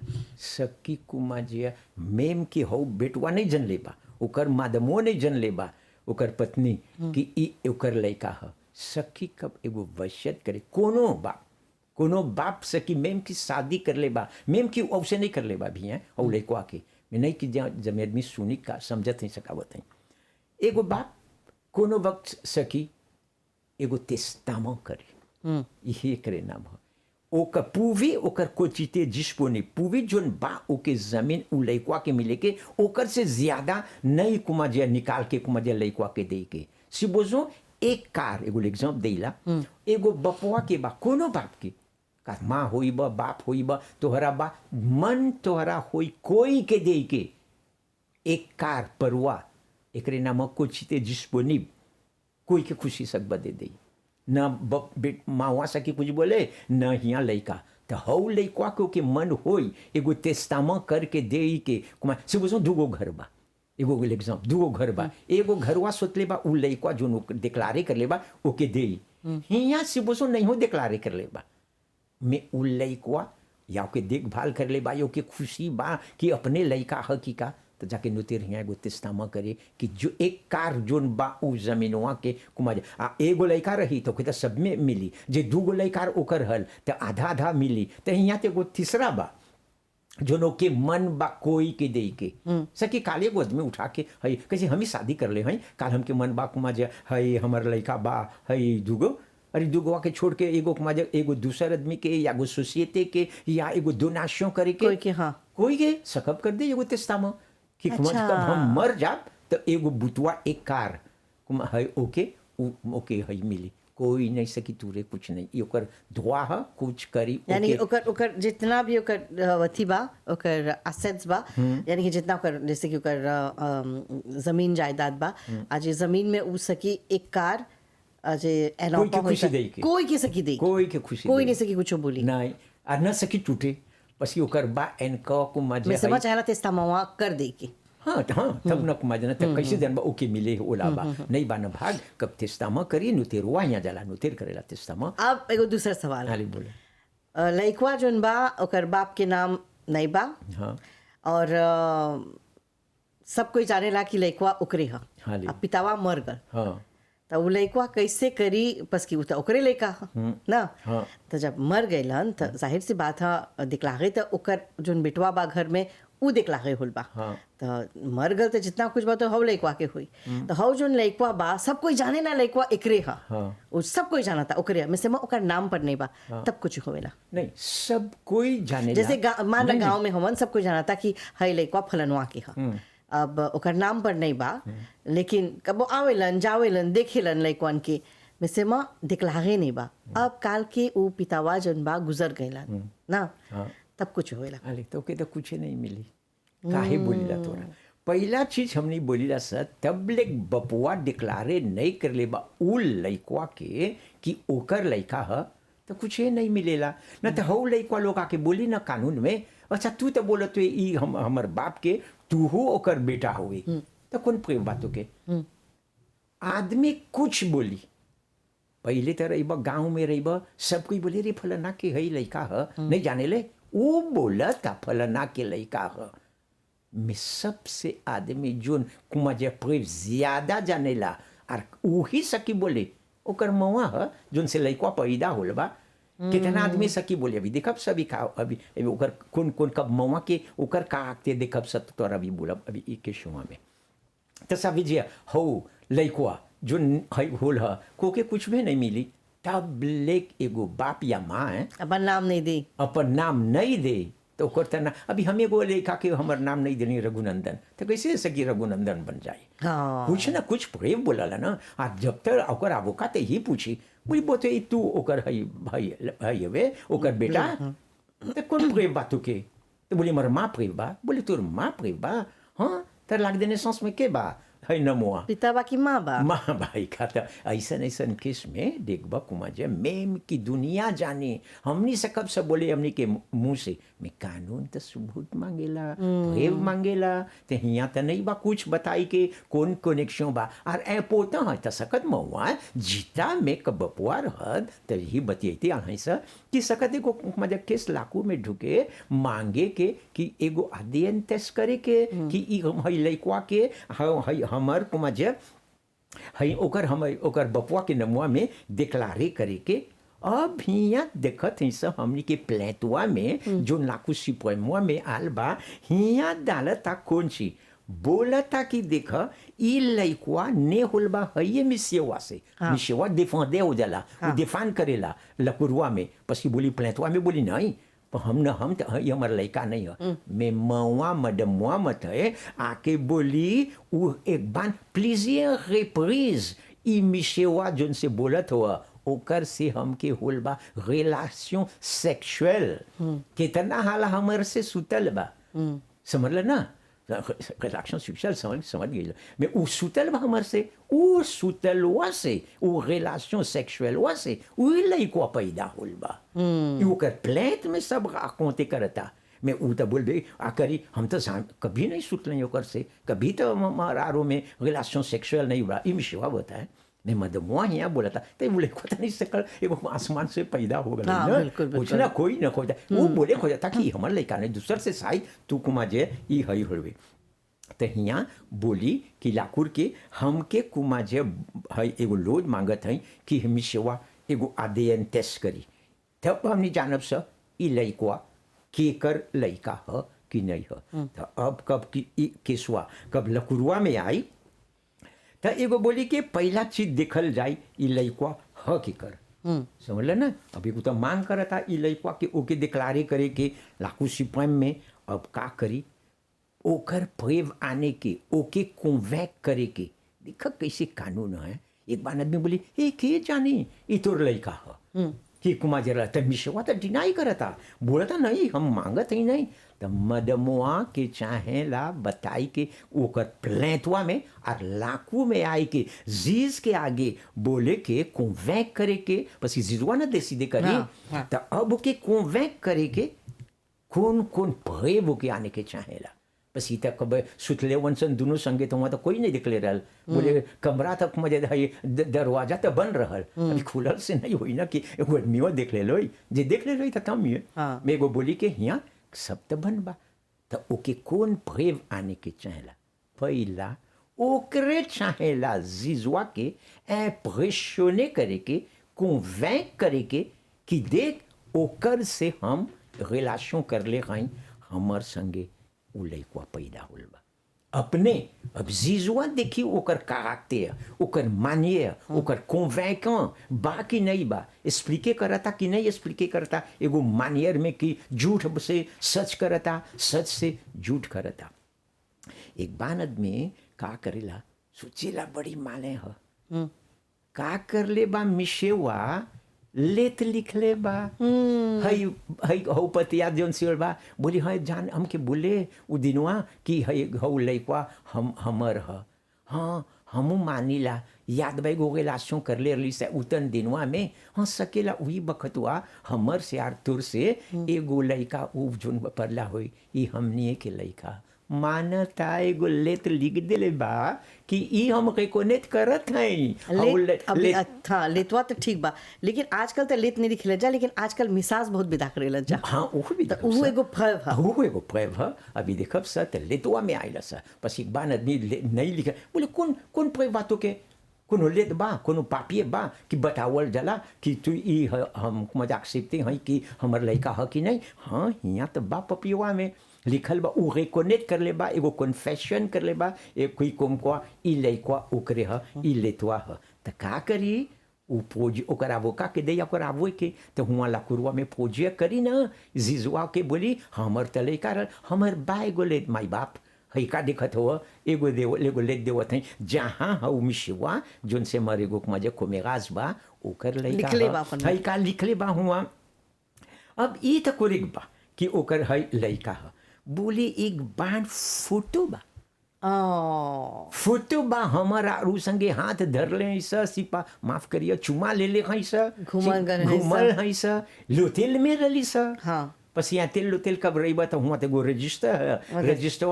Speaker 3: सकी कुमा जे मेम के हो बेटवा नहीं जन ले बा ओकर मादमो नहीं जन ले बा ओकर पत्नी कि ई ओकर लइका है सखी कब एगो वसियत करे कोनो बाप कोनो बाप से कि मेम की शादी कर ले बा मेम की औसे नहीं कर ले बा भी हैं और लइकवा के मैं नहीं कि जब आदमी सुनी का समझत नहीं सकावत है एगो बाप कोनो वक्त सकी एगो तेस्तामा करे यही करे नाम है ओकर पूवी ओकर कोचिते जिसपोने पूवी जोन बा ओके जमीन उ लइकवा के मिले के ओकर से ज्यादा नहीं कुमा जे निकाल के कुमा जे लइकवा के दे के सिबोजो एक कार एगो एग्जाम्पल देला एगो बपवा के बा कोनो बाप के का माँ होई बा बाप होई बा तोहरा बा मन तोहरा होई कोई के दे के एक कार परवा एकरे नाम कोचिते जिसपोने कोई के खुशी सक बदे दे न मावा सकी कुछ बोले न हिया लइका तो हऊ लइकवा के मन होई एगो तेस्तामा करके दे के कुमार से बोलो दूगो घर बा एगो एग्जाम्पल दूगो घर बा एगो घरवा सोचले बा उ लइकवा जो डिक्लारे कर ले बा ओके दे हिया से बोलो नहीं हो डिक्लारे कर ले बा मैं उ लइकवा या ओके देखभाल कर ले बा यो के खुशी बा कि अपने लइका ह की का तो जाके नुतिर हिया एगो तेस्तामा करे कि जो एक कार जोन बा उ जमीनवा के कुमार एगो लइका रही तो कहता सब में मिली जे दूगो लइका ओकर हल तो आधा आधा मिली तो हिया तो एगो तीसरा बा जोनो के मन बा कोई के दे के सकी काले गोद में उठा के हई कैसे हम ही शादी कर ले हई काल हमके मन बा कुमा जे हई हमर लइका बा हई दूगो अरे दूगोवा के छोड़ के एगो कुमा जे एगो दूसर आदमी के या एगो सोसाइटी के या एगो डोनेशन करे के
Speaker 2: कोई के हाँ
Speaker 3: कोई के सकब कर दे एगो तेस्तामा कि कब हम मर जाब तो एगो बुतवा एक कार कुमा हई ओके हई मिली कोई नहीं सकी तूरे कुछ नहीं ये ओकर दुआ है कुछ करी
Speaker 2: यानी ओकर जितना भी ओकर वथी बा ओकर एसेट्स बा यानी कि जितना ओकर जैसे कि ओकर जमीन जायदाद बा आज जमीन में उ सकी एक कार आज एनोपा कोई के सकी दे
Speaker 3: कोई के खुशी
Speaker 2: कोई नहीं सकी कुछ बोली
Speaker 3: नहीं आ न सकी टूटे पसी ओकर बा एनका को मजे
Speaker 2: मैं समझ आया तेस्तामा कर दे के
Speaker 3: हाँ तब न कुमार तब कैसे जन ओके मिले ओला बा नहीं बा न भाग कब तेस्तामा करी नुतेरवा यहाँ जाला नुतेर करेला तेस्तामा
Speaker 2: अब एगो दूसरा सवाल
Speaker 3: हाली बोले
Speaker 2: लइकवा जोन बा ओकर बाप के नाम नहीं बा
Speaker 3: हाँ
Speaker 2: और सब कोई जानेला कि लइकवा ओकरे ह
Speaker 3: हाली
Speaker 2: अब पितावा मर गल
Speaker 3: हाँ
Speaker 2: तो उ लइकवा कैसे करी बस कि उ तो ओकरे लइका ह ना
Speaker 3: हाँ
Speaker 2: तो जब मर गइलन तो जाहिर सी बात है दिखलागे तो ओकर जोन बेटवा बा घर में उ दिखलागे होल बा
Speaker 3: हाँ
Speaker 2: तो मर गल तो जितना कुछ बा तो हव लइकवा के हुई तो हव जोन लइकवा बा सब कोई जाने ना लइकवा एकरे हा
Speaker 3: हाँ
Speaker 2: उ सब कोई जाना था ओकरे में से ओकर नाम पर नहीं बा तब कुछ होवेला
Speaker 3: नहीं सब कोई जाने
Speaker 2: जैसे मान ला गाँव में हमन सब कोई जाना था कि हई लइकवा फलनवा के हा अब ओकर नाम पर नहीं बा लेकिन कबो आवेलन जावेलन देखेलन लइकवन के में से माँ दिखलागे नहीं बा अब काल के उ पितावा जन बा गुजर गइलन ना
Speaker 3: हाँ
Speaker 2: तब कुछ होवेला
Speaker 3: अरे तो के तो कुछ नहीं मिली काहे बोलीला तोरा पहला चीज हमने बोलीला सर तब ले बपुआ डिक्लारे नहीं कर ले बा उ लइकवा के कि ओकर लइका ह तो कुछ नहीं मिलेला न तो हऊ लइकवा लोग आके बोली ना कानून में अच्छा तू तो बोलत तो ई हमर बाप के तू हो ओकर बेटा हुई तो कौन प्रेम बातों के आदमी कुछ बोली पहले तो रही गाँव में रही सब कोई बोले रे फलाना के हई लइका ह नहीं जाने ले वो बोला था फलाना के लइका ह में सबसे आदमी जोन कुमा जे प्रेम ज्यादा जानेला और वही सकी बोले ओकर मवा ह जोन से लइकवा पैदा होल बा कितना आदमी सकी बोले अभी देखब सभी का अभी ओकर कौन कौन कब मवा के ओकर का आते देखब सब तोर अभी बोलब अभी एक शुआ में तो सब जे हो लइकवा जो हई होल ह को के कुछ भी नहीं मिली तब लेक एगो बाप या माँ है
Speaker 2: अपन नाम नहीं दी
Speaker 3: अपन नाम नहीं दे तो ओकर तना अभी हम एगो लेखा के हमर नाम नहीं देनी रघुनंदन तो कैसे सकी रघुनंदन बन जाए
Speaker 2: हाँ
Speaker 3: कुछ ना कुछ प्रेम बोला ना आ जब तक ओकर आवोका ते ही पूछी बोली बोते तू ओकर हई भाई हई वे ओकर बेटा तो कौन प्रेम बा तू के तो बोली मर माँ प्रेम बा बोली तोर माँ प्रेम बा हाँ तर लाग देने सांस में के बा है नमुआ
Speaker 2: पिताबा की माँ बा
Speaker 3: माँ भाई का था ऐसा ऐसा केस में देखबा कुमा जे मेम की दुनिया जाने हमनी से कब से बोले हमनी के मुंह से में कानून तो सबूत मांगेला प्रेम मांगेला तो हिया तो नहीं बा कुछ बताई के कौन कनेक्शन बा और ए पोता है तो सकत महुआ जीता में कब बपुआर हद तो यही बतियाती आहे से कि सकत एगो मजा केस लाकू में ढुके मांगे के कि एगो अध्ययन टेस्ट करे के कि ई हई लइकवा के हई हमर कुमार हई ओकर हम ओकर बपुआ के नमुआ में डिक्लारे करे के अब हिया देखत है सब हमनी के प्लेटवा में जो लाकू सिपोमुआ में आल बा हिया डालता कौन सी बोलता कि देख ई लइकवा ने होल बा हइये मिसेवा से मिसेवा डिफेंडे हो जाला वो डिफान करेला लकुरवा में पसी बोली प्लेटवा में बोली नहीं हम न हम ये हमार लड़का नहीं है मैं मवा मडमुआ मत है आके बोली वो एक बार प्लीजियर रिप्रीज ई मिशेवा जोन से बोलत हुआ ओकर से हमके होल बा रिलेशन सेक्सुअल कितना हाल हमर से सुतल बा समझल ना रिलेशन सेक्सुअल समझ गई मैं वो सुतल बा हमर से वो सुतलवा से वो रिलेशन सेक्सुअलवा से वो लइकवा पैदा होल बा ओकर प्लेट में सब राकोते करता मैं वो तो बोल दे आकरी हम तो कभी नहीं सुत नहीं ओकर से कभी तो हमारा में रिलेशन सेक्सुअल नहीं हुआ ये शिवा होता है मैं मदमुआ यहाँ बोला था तो बोले खोता नहीं सकल एगो आसमान से पैदा हो गया कुछ ना कोई ना खोजा वो बोले खोजा था कि हमारे लड़का ने दूसर से शायद तू कुमा जे ई हई होवे तो यहाँ बोली कि लाकुर के हमके कुमा जे हई एगो लोड मांगत है कि हम सेवा एगो ADN टेस्ट करी तब हमने जानब स ई लइकवा केकर लइका ह कि नहीं ह तो अब कब की केसवा कब लकुरवा में आई तो एगो बोली कि पहला चीज देखल जाए ई लइकवा ह कि कर समझल ना अभी को तो मांग करता ई लइकवा के ओके डिक्लारे करे के लाकू सिपाही में अब का करी ओकर प्रेव आने के ओके कन्वेंक करे के देख कैसे कानून है एक बार आदमी बोली ए के जानी ई तोर लइका ह कि कुमा जरा तो मिशवा तो डिनाई करता बोलता नहीं हम मांगत ही नहीं तो मदमुआ के चाहेला बताई के ओकर प्लेटवा में और लाकू में आई के जीज के आगे बोले के कन्वेंक करे के बस जीजवा ना देसीदे करी तो अब ओके कन्वेंक करे के कौन कौन प्रेव के आने के चाहेला बस ई तक कब सुतले वंशन दोनों संगे तो वहाँ तो कोई नहीं दिखले रहल बोले कमरा तक मजे दरवाजा तो बन रहल अभी खुलल से नहीं हुई ना कि एगो आदमी देख ले लो जे देख ले रही था तम ये मैं एगो बोली के यहाँ सब तो बन बा तो ओके कौन प्रेव आने के चाहेला पहला ओकरे चाहेला जीजवा के इम्प्रेशने करे के कन्वेंक करे के कि देख ओकर से हम रिलेशन कर ले गई हमर संगे उ लइकवा पैदा होल बा अपने अब जीजुआ देखी ओकर कैरेक्टर ओकर मानियर ओकर कन्वेंकant बा कि नहीं बा एक्सप्लिके करता कि नहीं एक्सप्लिके करता एगो मानियर में कि झूठ से सच करता सच से झूठ करता एक बार आदमी का करेला सोचेला बड़ी माने ह का कर ले बा मिशेवा लेत लिख ले बा हई हई हौ पतिया जोन सिर बा बोली हई जान हमके बोले उ दिनवा कि हई हौ लइकवा हमर ह हाँ हमू मानीला याद भाई गो रिलेशन कर ले रही से उतन दिनवा में हाँ सकेला वही बखतवा हमर से आर तुर से एगो लइका उ जोन परला होई ई हमनी के लइका मानता एगो लेत लिख देले बा कि ई हम रिकॉनेक्ट करत हई
Speaker 2: हाँ लेतवा तो ठीक बा लेकिन आजकल तो लेत नहीं लिखले जा लेकिन आजकल मिसाज बहुत विदा करेला जा
Speaker 3: हाँ वो भी
Speaker 2: वो एगो फैव है
Speaker 3: वो एगो फैव है अभी देखब सा तो लेतवा में आइला सा बस एक बार आदमी नहीं लिखा बोले कौन कौन फैव बातों के कोनो लेत बा कोनो पापिए बा कि बतावल जला कि तू ई हम मजाक सीखते हैं कि हमर लइका है कि नहीं हाँ यहाँ तो बा पपिवा में लिखल बा उ रिकॉनेक्ट कर ले बा एगो कन्फेशन कर ले बा एक कोई कोम को ई लइकवा ओकरे ह ई लेतवा ह त का करी उ पोज ओकर आवोका के दे ओकर आवो के तो हुआ लाकुरवा में पोजिया करी ना जीजुआ के बोली हमर त लइका रह हमर बा एगो लेत माई बाप हई का दिखत हो एगो देव एगो लेत देवत है जहाँ हऊ मिशवा जोन से मर एगो मजे कोमेगाज बा ओकर लइका हई का लिखले बा हुआ अब ई त कोरिक बा कि ओकर हई लइका ह बोले एक बार फोटो बा फोटो बा हमारा आरू संगे हाथ धर ले सा सिपा माफ करिए चुमा ले ले हई सा घुमल हई सा लोतेल में रली सा हाँ बस यहाँ तेल लोतेल कब रही बा तो हुआ तो गो रजिस्टर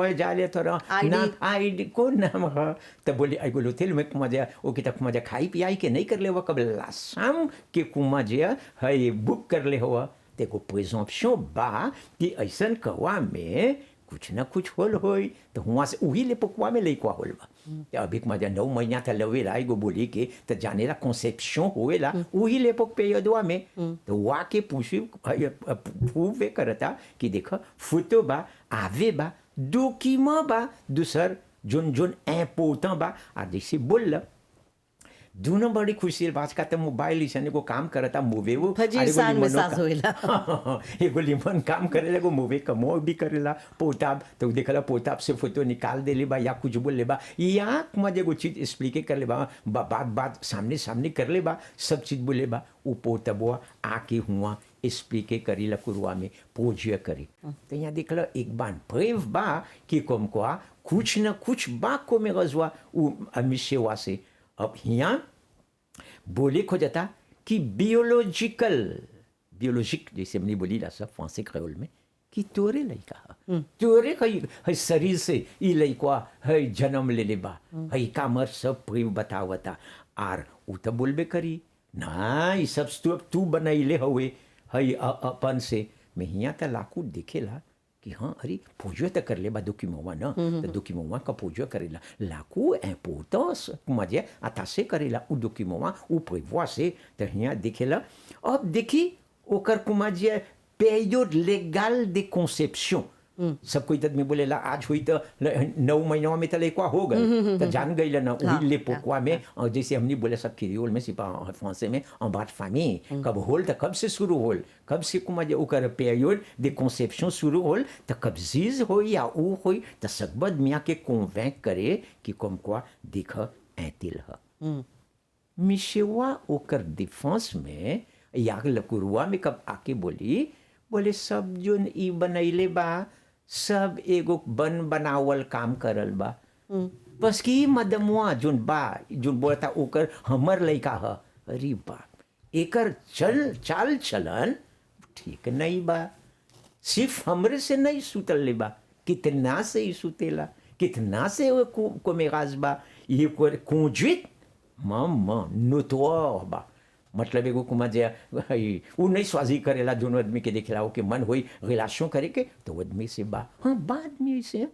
Speaker 3: है जा ले थोड़ा ना आईडी कौन नाम है तो बोले आई गो लोतेल में मजा ओके तक मजा खाई पियाई के नहीं कर ले हुआ कब लासाम के कुमा जे है बुक कर ले हुआ देखो प्रिजम्पशन बा कि ऐसन कवा में कुछ ना कुछ होल होई तो वहाँ से वही ले पकवा में लइकवा होल बा तो अभी के मजा 9 महीना था लवेला एगो बोली के तो जानेला कॉन्सेप्शन होएला वही ले पक पे यदवा में तो वा के पूछी पूवे करता कि देखो फोटो बा आवे बा डॉक्यूमेंट बा दूसर जोन जोन इम्पोर्टेंट बा आ जैसे बोल दोनों बड़ी खुशी बात का तो मोबाइल इसन एगो काम करता मूवे वो
Speaker 2: फजीर सान में सास होइला
Speaker 3: एगो लिमन काम करेला एगो मूवे कमो भी करेला पोताब तो देखला पोताब से फोटो निकाल देले बा या कुछ बोल ले बा या मजे एगो चीज एक्सप्लिक कर ले बा बात बात सामने सामने कर ले बा सब चीज बोले बा वो पोतबवा आके हुआ एक्सप्लिक करी कुरुआ में पोजिया करी तो यहाँ देखला एक बार प्रेव बा कि कम को कुछ न कुछ बा को में गजवा उ अमिशेवा से अब यहाँ बोले खो जाता कि बियोलॉजिक जैसे हमने बोली ला सब फ्रांसे क्रेओल में कि तोरे लइका तोरे है शरीर से ई लइका है जन्म ले ले बा है कामर सब प्रेम बतावता आर उ तो बोलबे करी ना ई सब तू बनैले हवे है अपन से मैं यहाँ तो लाकू देखेला कि हाँ अरे पूजो तो कर ले बा दुखी मवा ना तो दुखी मवा का पूजो करेला लाकू इम्पोर्टेंस मजे आता से करेला उ दुखी मवा उ prévoit से तो यहाँ देखेला अब देखी ओकर कुमाजिया période légale de conception सब कोई तद में बोलेला आज हुई तो 9 महीनों में तो लेकवा हो गए तो जान गई ना वही ले पोकवा में और जैसे हमने बोले सब क्रियोल में सिपा फ्रांसे में en bas de famille कब होल तो कब से शुरू होल कब से कुमा जे ओकर période de conception शुरू होल तो कब जीज हो या ऊ होई तो सकबद मियाँ के कन्वेंक करे कि कम quoi देख ऐतिल है मिशेवा ओकर डिफेंस में या लकुरुआ में कब आके बोले सब जोन ई बनैले बा सब एगो बनावल काम करल बा बस कि मदमुआ जोन बा जोन बोलता ओकर हमर लइका ह अरे बाप एकर चाल चलन ठीक नहीं बा सिर्फ हमरे से नहीं सुतल ले बा कितना से ही सुतेला कितना से को मेगाज बा ये conduite मामा नोटोर बा मतलब एगो कुमा जे वो नहीं स्वाजी करेला दोनों आदमी के देखेला के मन होई रिलेशन करे के तो आदमी से बा हाँ बाद में से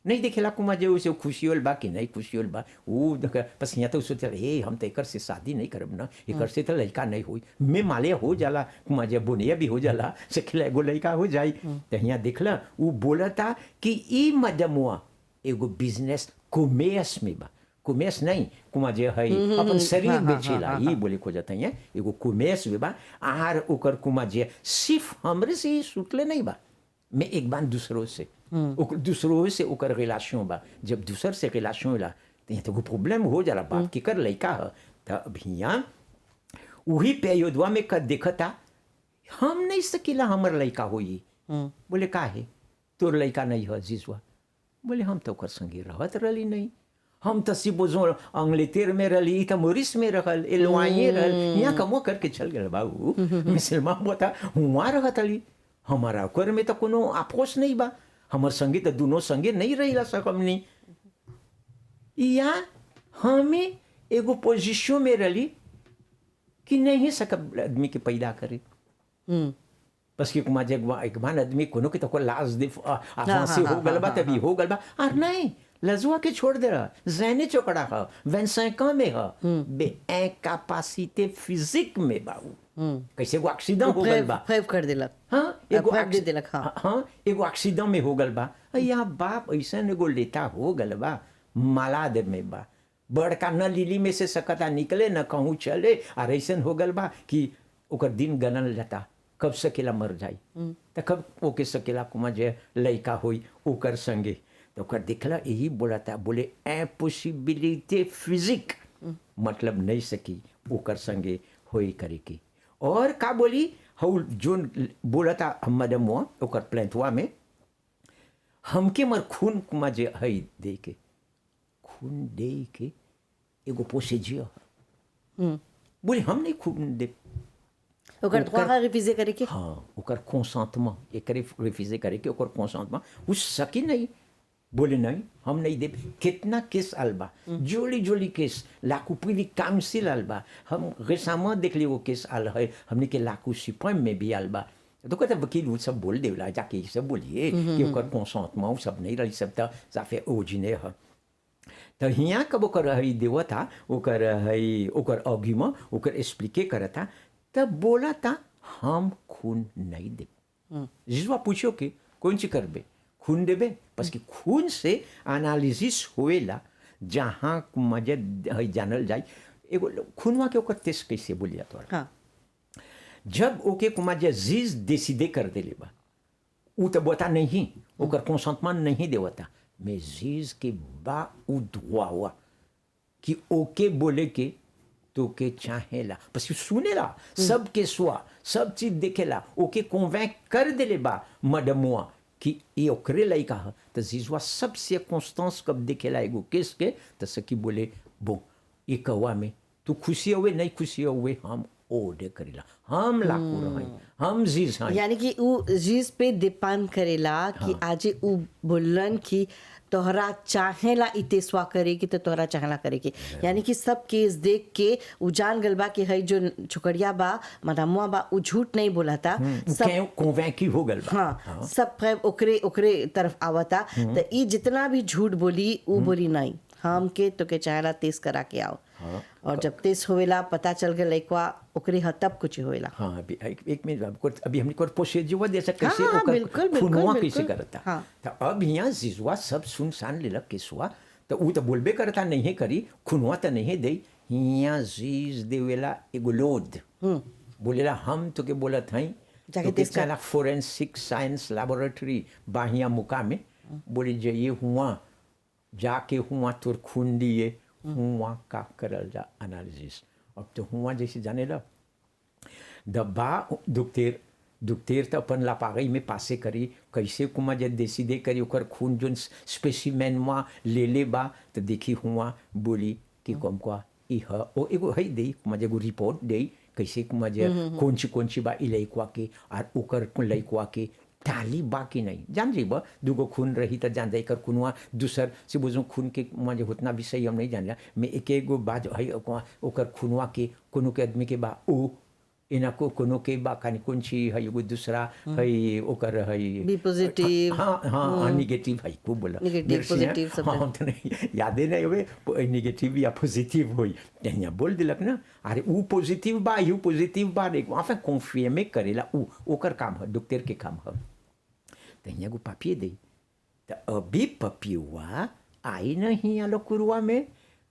Speaker 3: नहीं देखेला कुमा जे उसे खुशी होल बा कि नहीं खुशी होल बा वो बस यहाँ तो सोचे हे हम तो एकर से शादी नहीं करब ना एकर से तो लड़का नहीं होई मैं माले हो जाला कुमा जे बोनिया भी हो जाला से खिला एगो लड़का हो जाई तो यहाँ देखला वो बोला था कि ई मदमुआ एगो बिजनेस कॉमर्स में बा कॉमर्स नहीं कुमा जे है अपन शरीर बेचेला ही बोले को जाता है एगो कॉमर्स में बा आर ओकर कुमा जे सिर्फ हमरे से ही सुतले नहीं बा मैं एक बार दूसरों से ओकर रिलेशन बा जब दूसर से रिलेशन होला तो यहाँ तो कोई प्रॉब्लम हो जाला बाप की कर लइका है तो अभी यहाँ वही पेयोदवा में कर देखता हम नहीं सकीला हमर लइका होई बोले का है तोर लइका नहीं है जीजवा बोले हम तो ओकर संगे रहत रही नहीं हम तो सिबोजो अंग्लेतेर में रही तो मोरिस में रहल एलवाइए रहल यहाँ कमो करके चल गए बाबू मुसलमान बता हुआ रहत रही हमारा ओकर में तो कोनो आपोस नहीं बा हमर संगे तो दोनों संगे नहीं रही सकम नहीं या हमें एगो पोजिशन में रही कि नहीं सकब आदमी के पैदा करे बस कि कुमा जग एक बार आदमी कोनो के तो को लाज दे से हो गल बा तभी हो गल बा और नहीं लजुआ के छोड़ दे रहा जैने चौकड़ा है 25 ans में है बे incapacité physique में बाबू कैसे एगो एक्सीडेंट हो गल बा
Speaker 2: फेव कर देलक
Speaker 3: हाँ एगो
Speaker 2: दे देलक
Speaker 3: हाँ एगो एक्सीडेंट में हो गल बा या बाप ऐसा एगो लेता हो गल बा मालाद में बा बड़का न लीली में से सकता निकले न कहूँ चले और ऐसा हो गल बा कि ओकर दिन गनल जाता कब सकेला मर जाई तो कब ओके सकेला कुमा जे लइका होई ओकर संगे तो ओकर देखला यही बोला था बोले इम्पॉसिबिलिटी फिजिक मतलब नहीं सकी ओकर संगे होई करे की और का बोली हउ जोन बोला था मदमुआ ओकर प्लेंटवा में हमके मर खून कुमा जे हई दे के खून दे के एगो पोसेजिया बोले हम नहीं खून दे
Speaker 2: ओकर द्वारा रिफ्यूजे करे के
Speaker 3: हाँ ओकर कंसेंटमेंट एक रिफ्यूजे करे के ओकर कंसेंटमेंट उस सकी नहीं बोले नहीं हम नहीं दे कितना केस आलबा जोली जोली केस लाकू पीली काउंसिल आलबा हम रेसामा देख ली वो केस आल है हमने के लाकू सुप्रीम में भी आलबा तो कहते वकील वो सब बोल देला जाके ये सब बोलिए कि ओकर कंसेंटमेंट सब नहीं रही सब तो ça fait ordinaire है तो हियाँ कब ओकर हई देवता ओकर हई ओकर आर्गुमेंट ओकर एक्सप्लिके करता तब बोला था हम खून नहीं दे जिसवा पूछो कि कौन सी करबे खून देबे बस कि खून से एनालिसिस होएला जहाँ मजे हई जानल जाए एगो खूनवा के ओकर टेस्ट कैसे बोलिया तोरा
Speaker 2: हाँ
Speaker 3: जब ओके कुमा जे जीज डिसीडे कर देले बा उ तो बता नहीं ओकर कंसेंटमेंट नहीं देवता mais जीज के बा उ droit हुआ कि ओके बोले के तो के चाहेला parce que सुनेला सबके स्वा सब चीज देखेला ओके कन्वेंक कर देले बा मडमुआ कि ये ओकरे लइका ह तो जीजवा सबसे कॉन्स्टेंस कब देखेला एगो केस के तो सकी बोले बो ये कवा में तू खुशी हुए नहीं खुशी हुए हम ओडे करेला हम लाकू रही हम जीज हैं
Speaker 2: यानी कि उ जीज पे डिपेंड करेला कि आज उ बोलन कि तोहरा चाहेला इतेस्वा करे कि तो तोहरा चाहेला करे कि यानी कि सब केस देख के उ जान गल बा कि हई जो छोकरिया बा मदामुआ बा उ झूठ नहीं बोला था
Speaker 3: सब कन्वेंकी हो गल बा
Speaker 2: हाँ सब ओकरे ओकरे तरफ आवता तो ई जितना भी झूठ बोली उ बोली नहीं हम के तो के चाहेला तेज करा के आओ और जब तेज होवेला पता चल गया लइकवा ओकरे ह तब कुछ होवेला
Speaker 3: हाँ अभी एक मिनट अभी हमने कोर प्रोसीजर जैसा कैसे
Speaker 2: हाँ, बिल्कुल, बिल्कुल,
Speaker 3: खुनवा कैसे
Speaker 2: बिल्कुल।
Speaker 3: करता
Speaker 2: हाँ।
Speaker 3: तो अब यहाँ जिजवा सब सुनसान लेलक केसवा तो उ तो बोलबे करता नहीं करी खुनवा तो नहीं दे यहाँ जीज देवेला एगो लोड बोलेला हम तो के बोलत हई
Speaker 2: जाके
Speaker 3: तो के
Speaker 2: टेस्ट कर।
Speaker 3: चला फोरेंसिक साइंस लैबोरेटरी बाहिया मुका में बोले जे ये हुआ जाके हुआ तोर खून दिए हुआ का करल जा एनालिसिस अब तो हुआ जैसे जाने ला दबा दुखतेर तो अपन लापागई में पासे करी कैसे कुमा जे देसी दे करी ओकर खून जोन स्पेसिमेन मा ले बा तो देखी हुआ बोली कि कम का ई ह ओ एगो हई दे कुमा जे एगो रिपोर्ट दे कैसे कुमा जे कौन सी बा ई लइकवा के और ओकर लइकवा के ताली बाकी नहीं जान जी बा दूगो खून रही तो जान जाई कर खुनवा दूसर से बुझो खून के माजे उतना विषय हम नहीं जान ला मैं एक एगो बात हई ओकर खुनवा के कोनो के आदमी के बा ओ इना को कोनो के बा कानी कौन सी हई एगो दूसरा हई ओकर हई
Speaker 2: बी पॉजिटिव
Speaker 3: हाँ हाँ नेगेटिव हई को बोला
Speaker 2: नेगेटिव पॉजिटिव सब
Speaker 3: हाँ तो नहीं यादे नहीं होवे नेगेटिव या पॉजिटिव होई यहाँ बोल दिलक ना अरे ऊ पॉजिटिव बा यू पॉजिटिव बा एक वहाँ पे कॉन्फर्म करेला ऊ ओकर काम है डॉक्टर के काम है तो यहाँ को पापिये दे तो अभी पपियुआ आई नहीं आलो कुरुआ में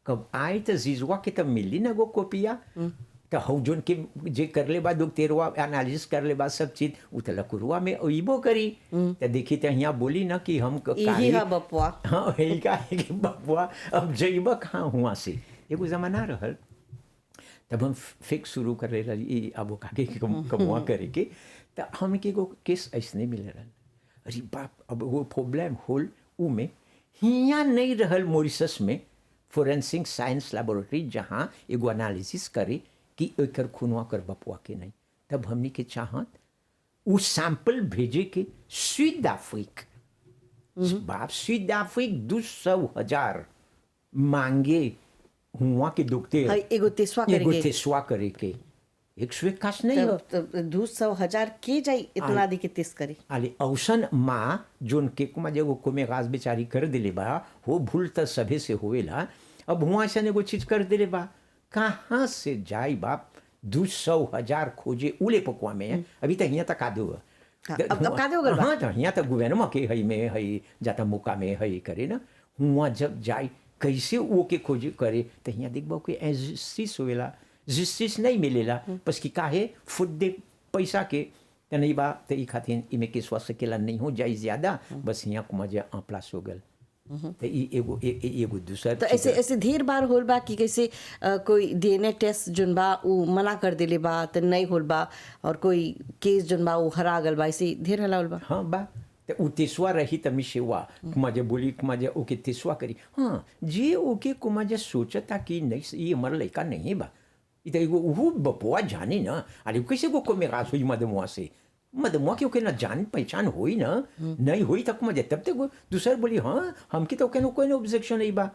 Speaker 3: कब आई तो जीजुआ के तो मिली ना गो कॉपिया तो हौ जोन के जे कर ले बा डॉक्टरवा एनालिसिस कर ले बा सब चीज उ तो लकुरुआ में ओइबो करी तो देखी तो यहाँ बोली ना कि हम
Speaker 2: यही है बपुआ
Speaker 3: हाँ यही का है कि बपुआ अब जइब कहाँ हुआ से एगो जमाना रहल तब हम फिक्स शुरू कर रही अब काके कमुआ करे के तो हमके एगो केस ऐसने मिल रहल अरे बाप अब वो प्रॉब्लम होल उ में हियाँ नहीं रहल मॉरिशस में फोरेंसिक साइंस लैबोरेटरी जहाँ एगो एनालिसिस करे कि एकर खूनवा कर बपुआ के नहीं तब हमनी के चाहत उ सैंपल भेजे के स्वीड अफ्रीक बाप स्वीड अफ्रीक 200,000 मांगे हुआ के दुखते
Speaker 2: हई एगो तेसवा
Speaker 3: एगो
Speaker 2: करेगे
Speaker 3: तेसवा करे के 181 नहीं हो
Speaker 2: तब 200,000 के जाई इतना दी के तेस करे
Speaker 3: आले औसन माँ जोन के कुमा जेगो कोमे गाज बेचारी कर दिले बा वो भूल तो सभे से होवेला अब हुआ ऐसा एगो चीज कर दिले बा कहाँ से जाई बाप 200,000 खोजे उले पकुआ में अभी तक यहाँ तक आदो
Speaker 2: हाँ, अब कादे हो गइल बा?
Speaker 3: हाँ तो यहाँ तक गुवेनमा के हई में हई जाता मुका में हई करे ना हुआ जब जाई कैसे वो के खोजे करे तो यहाँ देखबो कि एजिस्टिस होवेला जस्टिस नहीं मिलेला बस कि काहे फुट दे पैसा के तो नहीं बा तो ई खातिर इमे के स्वास्थ्य केला नहीं हो जाए ज्यादा बस यहाँ को मजे en place हो गल तो ई एगो दूसर
Speaker 2: तो ऐसे ऐसे ढेर बार होल बा कि कैसे कोई डीएनए टेस्ट जोन बा उ मना कर देले बा तो नहीं होल बा और कोई केस जोन बा उ हरा गल बा ऐसे ढेर हला होल बा
Speaker 3: हाँ बा तो उ तेसवा रही तो मिशेवा कुमाजे बोली कुमाजे ओके तेसवा करी हाँ जे ओके कुमाजे सोचता कि नहीं ये हमारा लड़का नहीं बा इधर एगो वो बपुआ जाने ना अरे कैसे को कोई मेरा हुई मदमुआ से मदमुआ के ओके ना जान पहचान हुई ना नहीं हुई तक मजे तब तक दूसर बोली हाँ हमके तो कहना कोई ऑब्जेक्शन नहीं बा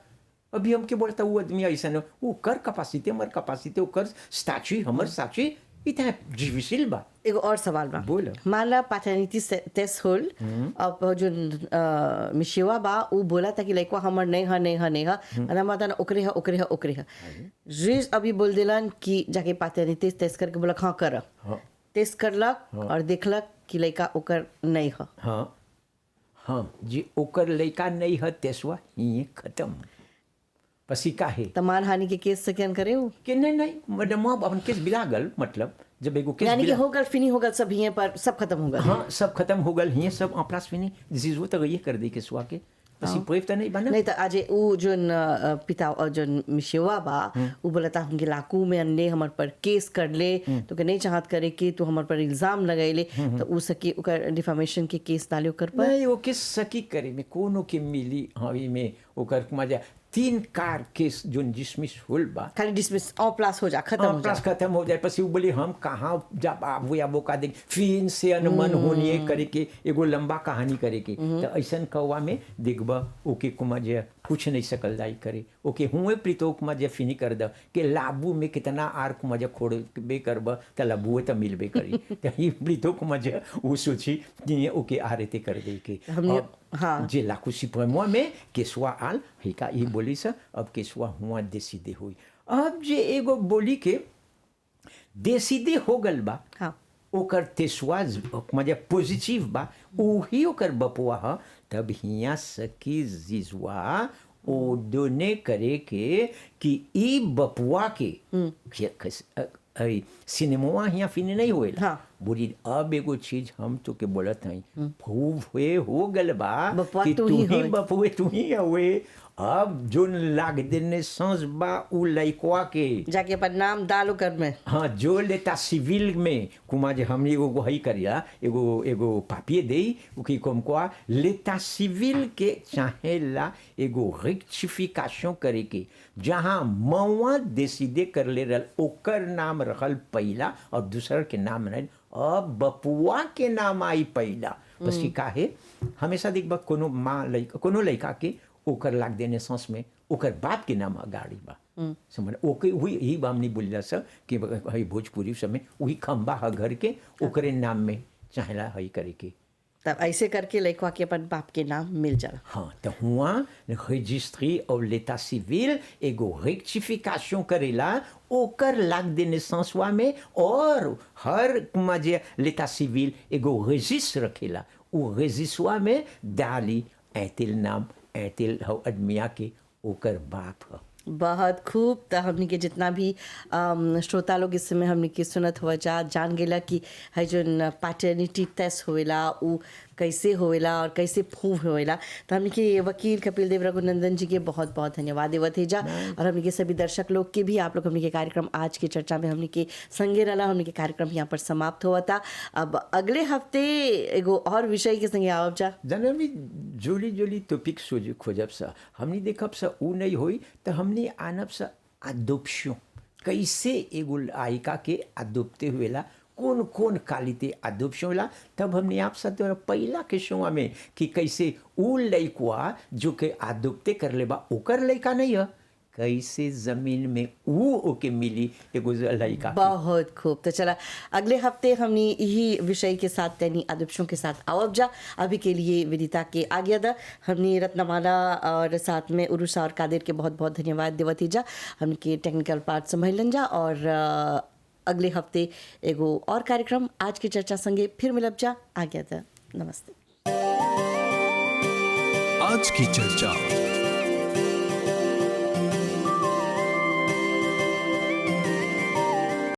Speaker 3: अभी हमके बोलता वो आदमी ऐसा ना वो कर कैपेसिटी हमार कैपेसिटी वो कर स्टैचू हमार स्टैचू इतना डिफिसिल बा।
Speaker 2: एगो और सवाल बा।
Speaker 3: बोलो।
Speaker 2: मान ला पैटर्निटी टेस्ट होल, अब जो मिशेवा बा उ बोला था कि लइकवा हमर नहीं है अना माता ना ओकरे है रिज अभी बोल देलन कि जाके पैटर्निटी टेस्ट करके बोला हाँ कर,
Speaker 3: हाँ
Speaker 2: टेस्ट करलक और देखलक कि लइका ओकर नहीं है।
Speaker 3: हाँ हाँ जी ओकर लइका नहीं है तेसवा ये खत्म। पसी का है
Speaker 2: त मानहानि के केस से क्या करे हो
Speaker 3: कि नहीं मैडम अपन केस बिला गल, मतलब जब एगो केस
Speaker 2: यानी कि
Speaker 3: बिला-
Speaker 2: हो गल फिनी हो गल सब हिये पर सब खत्म हो गल।
Speaker 3: हाँ सब खत्म हो गल हिये सब अपरास फिनी जिसो तो ये कर दे केसवा के पसी प्रेफ तो नहीं बना।
Speaker 2: नहीं तो आज वो जो पिता और जो मिशेवा बा वो बोला था हमके लाकू में अन्ने हमार पर केस कर ले तो के नहीं चाहत करे कि तू हमार पर इल्जाम लगैले तो उ सकी ओकर डिफामेशन के केस डाले ओकर पर।
Speaker 3: नहीं वो केस सकी करे में कोनो के मिली हवी में ओकर मजा 3 कार केस जो डिसमिस होल बा
Speaker 2: खाली डिसमिस और प्लस हो जा खत्म हो जा।
Speaker 3: प्लस खत्म हो जाए पसी वो बोली हम कहाँ जब आप या वो का देख फिर से अनुमान होनी करे के एगो लंबा कहानी करे के तो ऐसा कौवा में देखबा ओके कुमा जे कुछ नहीं सकल दाई करे ओके हुए प्रीतो कुमा जे फिनी कर द के लाबू में कितना आर कुमा जे खोड़ बे करबा त लाबू तो मिलबे करी तो ये प्रीतो कुमा जे वो सोची कि ओके आरते कर दे के
Speaker 2: हमने हाँ
Speaker 3: जे लाकू सुप्रीमो में केसवा आल हिका ये बोली सा अब केसवा हुआ देसीदे हुई अब जे एगो बोली के देसीदे हो गल बा
Speaker 2: हाँ
Speaker 3: ओकर तेसवा मजा पॉजिटिव बा उही ओकर बपुआ ह तब हिया सकी जिजवा ओ दोने करे के कि ई बपुआ के सिनेमा हिया फिने नहीं होएल।
Speaker 2: हाँ।
Speaker 3: बोली अब एगो चीज हम तो के बोलत हई खूब हुए हो गल बा
Speaker 2: बपुआ
Speaker 3: कि
Speaker 2: तू
Speaker 3: तू
Speaker 2: ही
Speaker 3: ही
Speaker 2: होए।
Speaker 3: बपुए तू ही हुए। अब जोन लाग देने सांस बा उ लइकवा के
Speaker 2: जाके अपन नाम डालो कर में।
Speaker 3: हाँ जो लेता सिविल में कुमा जे हमने एगो वही करिया एगो पापिये दे उकी कोमको लेता सिविल के चाहेला एगो रेक्टिफिकेशन करे के जहाँ मवा देसीदे कर ले रल ओकर नाम रहल पहला और दूसर के नाम नहीं अब बपुआ के नाम आई पहला। बस की काहे हमेशा देखबा कोनो माँ लइका कोनो लइका के ओकर लाग देने सांस में ओकर बाप के नाम गाड़ी बा समझ ओके वही ही बामनी बोलिला सा कि हई भोजपुरी समय वही खंबा ह घर के ओकरे नाम में चाहेला हई करे के
Speaker 2: तब ऐसे करके लइकवा के अपन बाप के नाम मिल जाला।
Speaker 3: हाँ तो हुआ रजिस्ट्री और लेता सिविल एगो रेक्टिफिकेशन करेला ओकर लाग देने सांसवा में और हर मजे लेता सिविल एगो रजिस्टर रखेला उ रजिस्टवा में डाली ऐतिल नाम ऐतिल हो आदमिया के ओकर बाप ह।
Speaker 2: बहुत खूब। तो हमने के जितना भी श्रोता लोग इस समय हमने के सुनत हुआ जान गेला कि है जो पैटर्निटी टेस्ट होएला उ कैसे होएला और कैसे प्रूव होएला। तो हमने के वकील कपिल देव रघुनंदन जी के बहुत बहुत धन्यवाद देवत है जा और हमने के सभी दर्शक लोग के भी आप लोग हमने के कार्यक्रम आज की चर्चा में हमने के संगे रहला। हमने के कार्यक्रम यहाँ पर समाप्त हुआ था। अब अगले हफ्ते एगो और विषय के संगे आवब जा
Speaker 3: जाने में जोली जोली टॉपिक खोजब सा हमने देखब सा उ नहीं होई तो हमने आनब सा अडोप्शन कैसे एगो आयिका के अडोप्टे हुएला कौन कौन क्वालिटी अडोप्शन होला तब हमने आप सब तो पहला के शो में कि कैसे उ लइकवा जो के अडोप्टे कर ले बा ओकर लइका नहीं है कैसे जमीन में उ ओके मिली एगो लइका।
Speaker 2: बहुत खूब। तो चला अगले हफ्ते हमने यही विषय के साथ यानी अदृश्यों के साथ आवब जा। अभी के लिए विदिता के आज्ञा दा। हमने रत्नमाला और साथ में उरुषा और कादिर के बहुत बहुत धन्यवाद देवती जा। हमके टेक्निकल पार्ट संभालन जा और अगले हफ्ते एगो और कार्यक्रम आज की चर्चा संगे फिर मिलब जा। आज्ञा दा। नमस्ते।
Speaker 1: आज की चर्चा।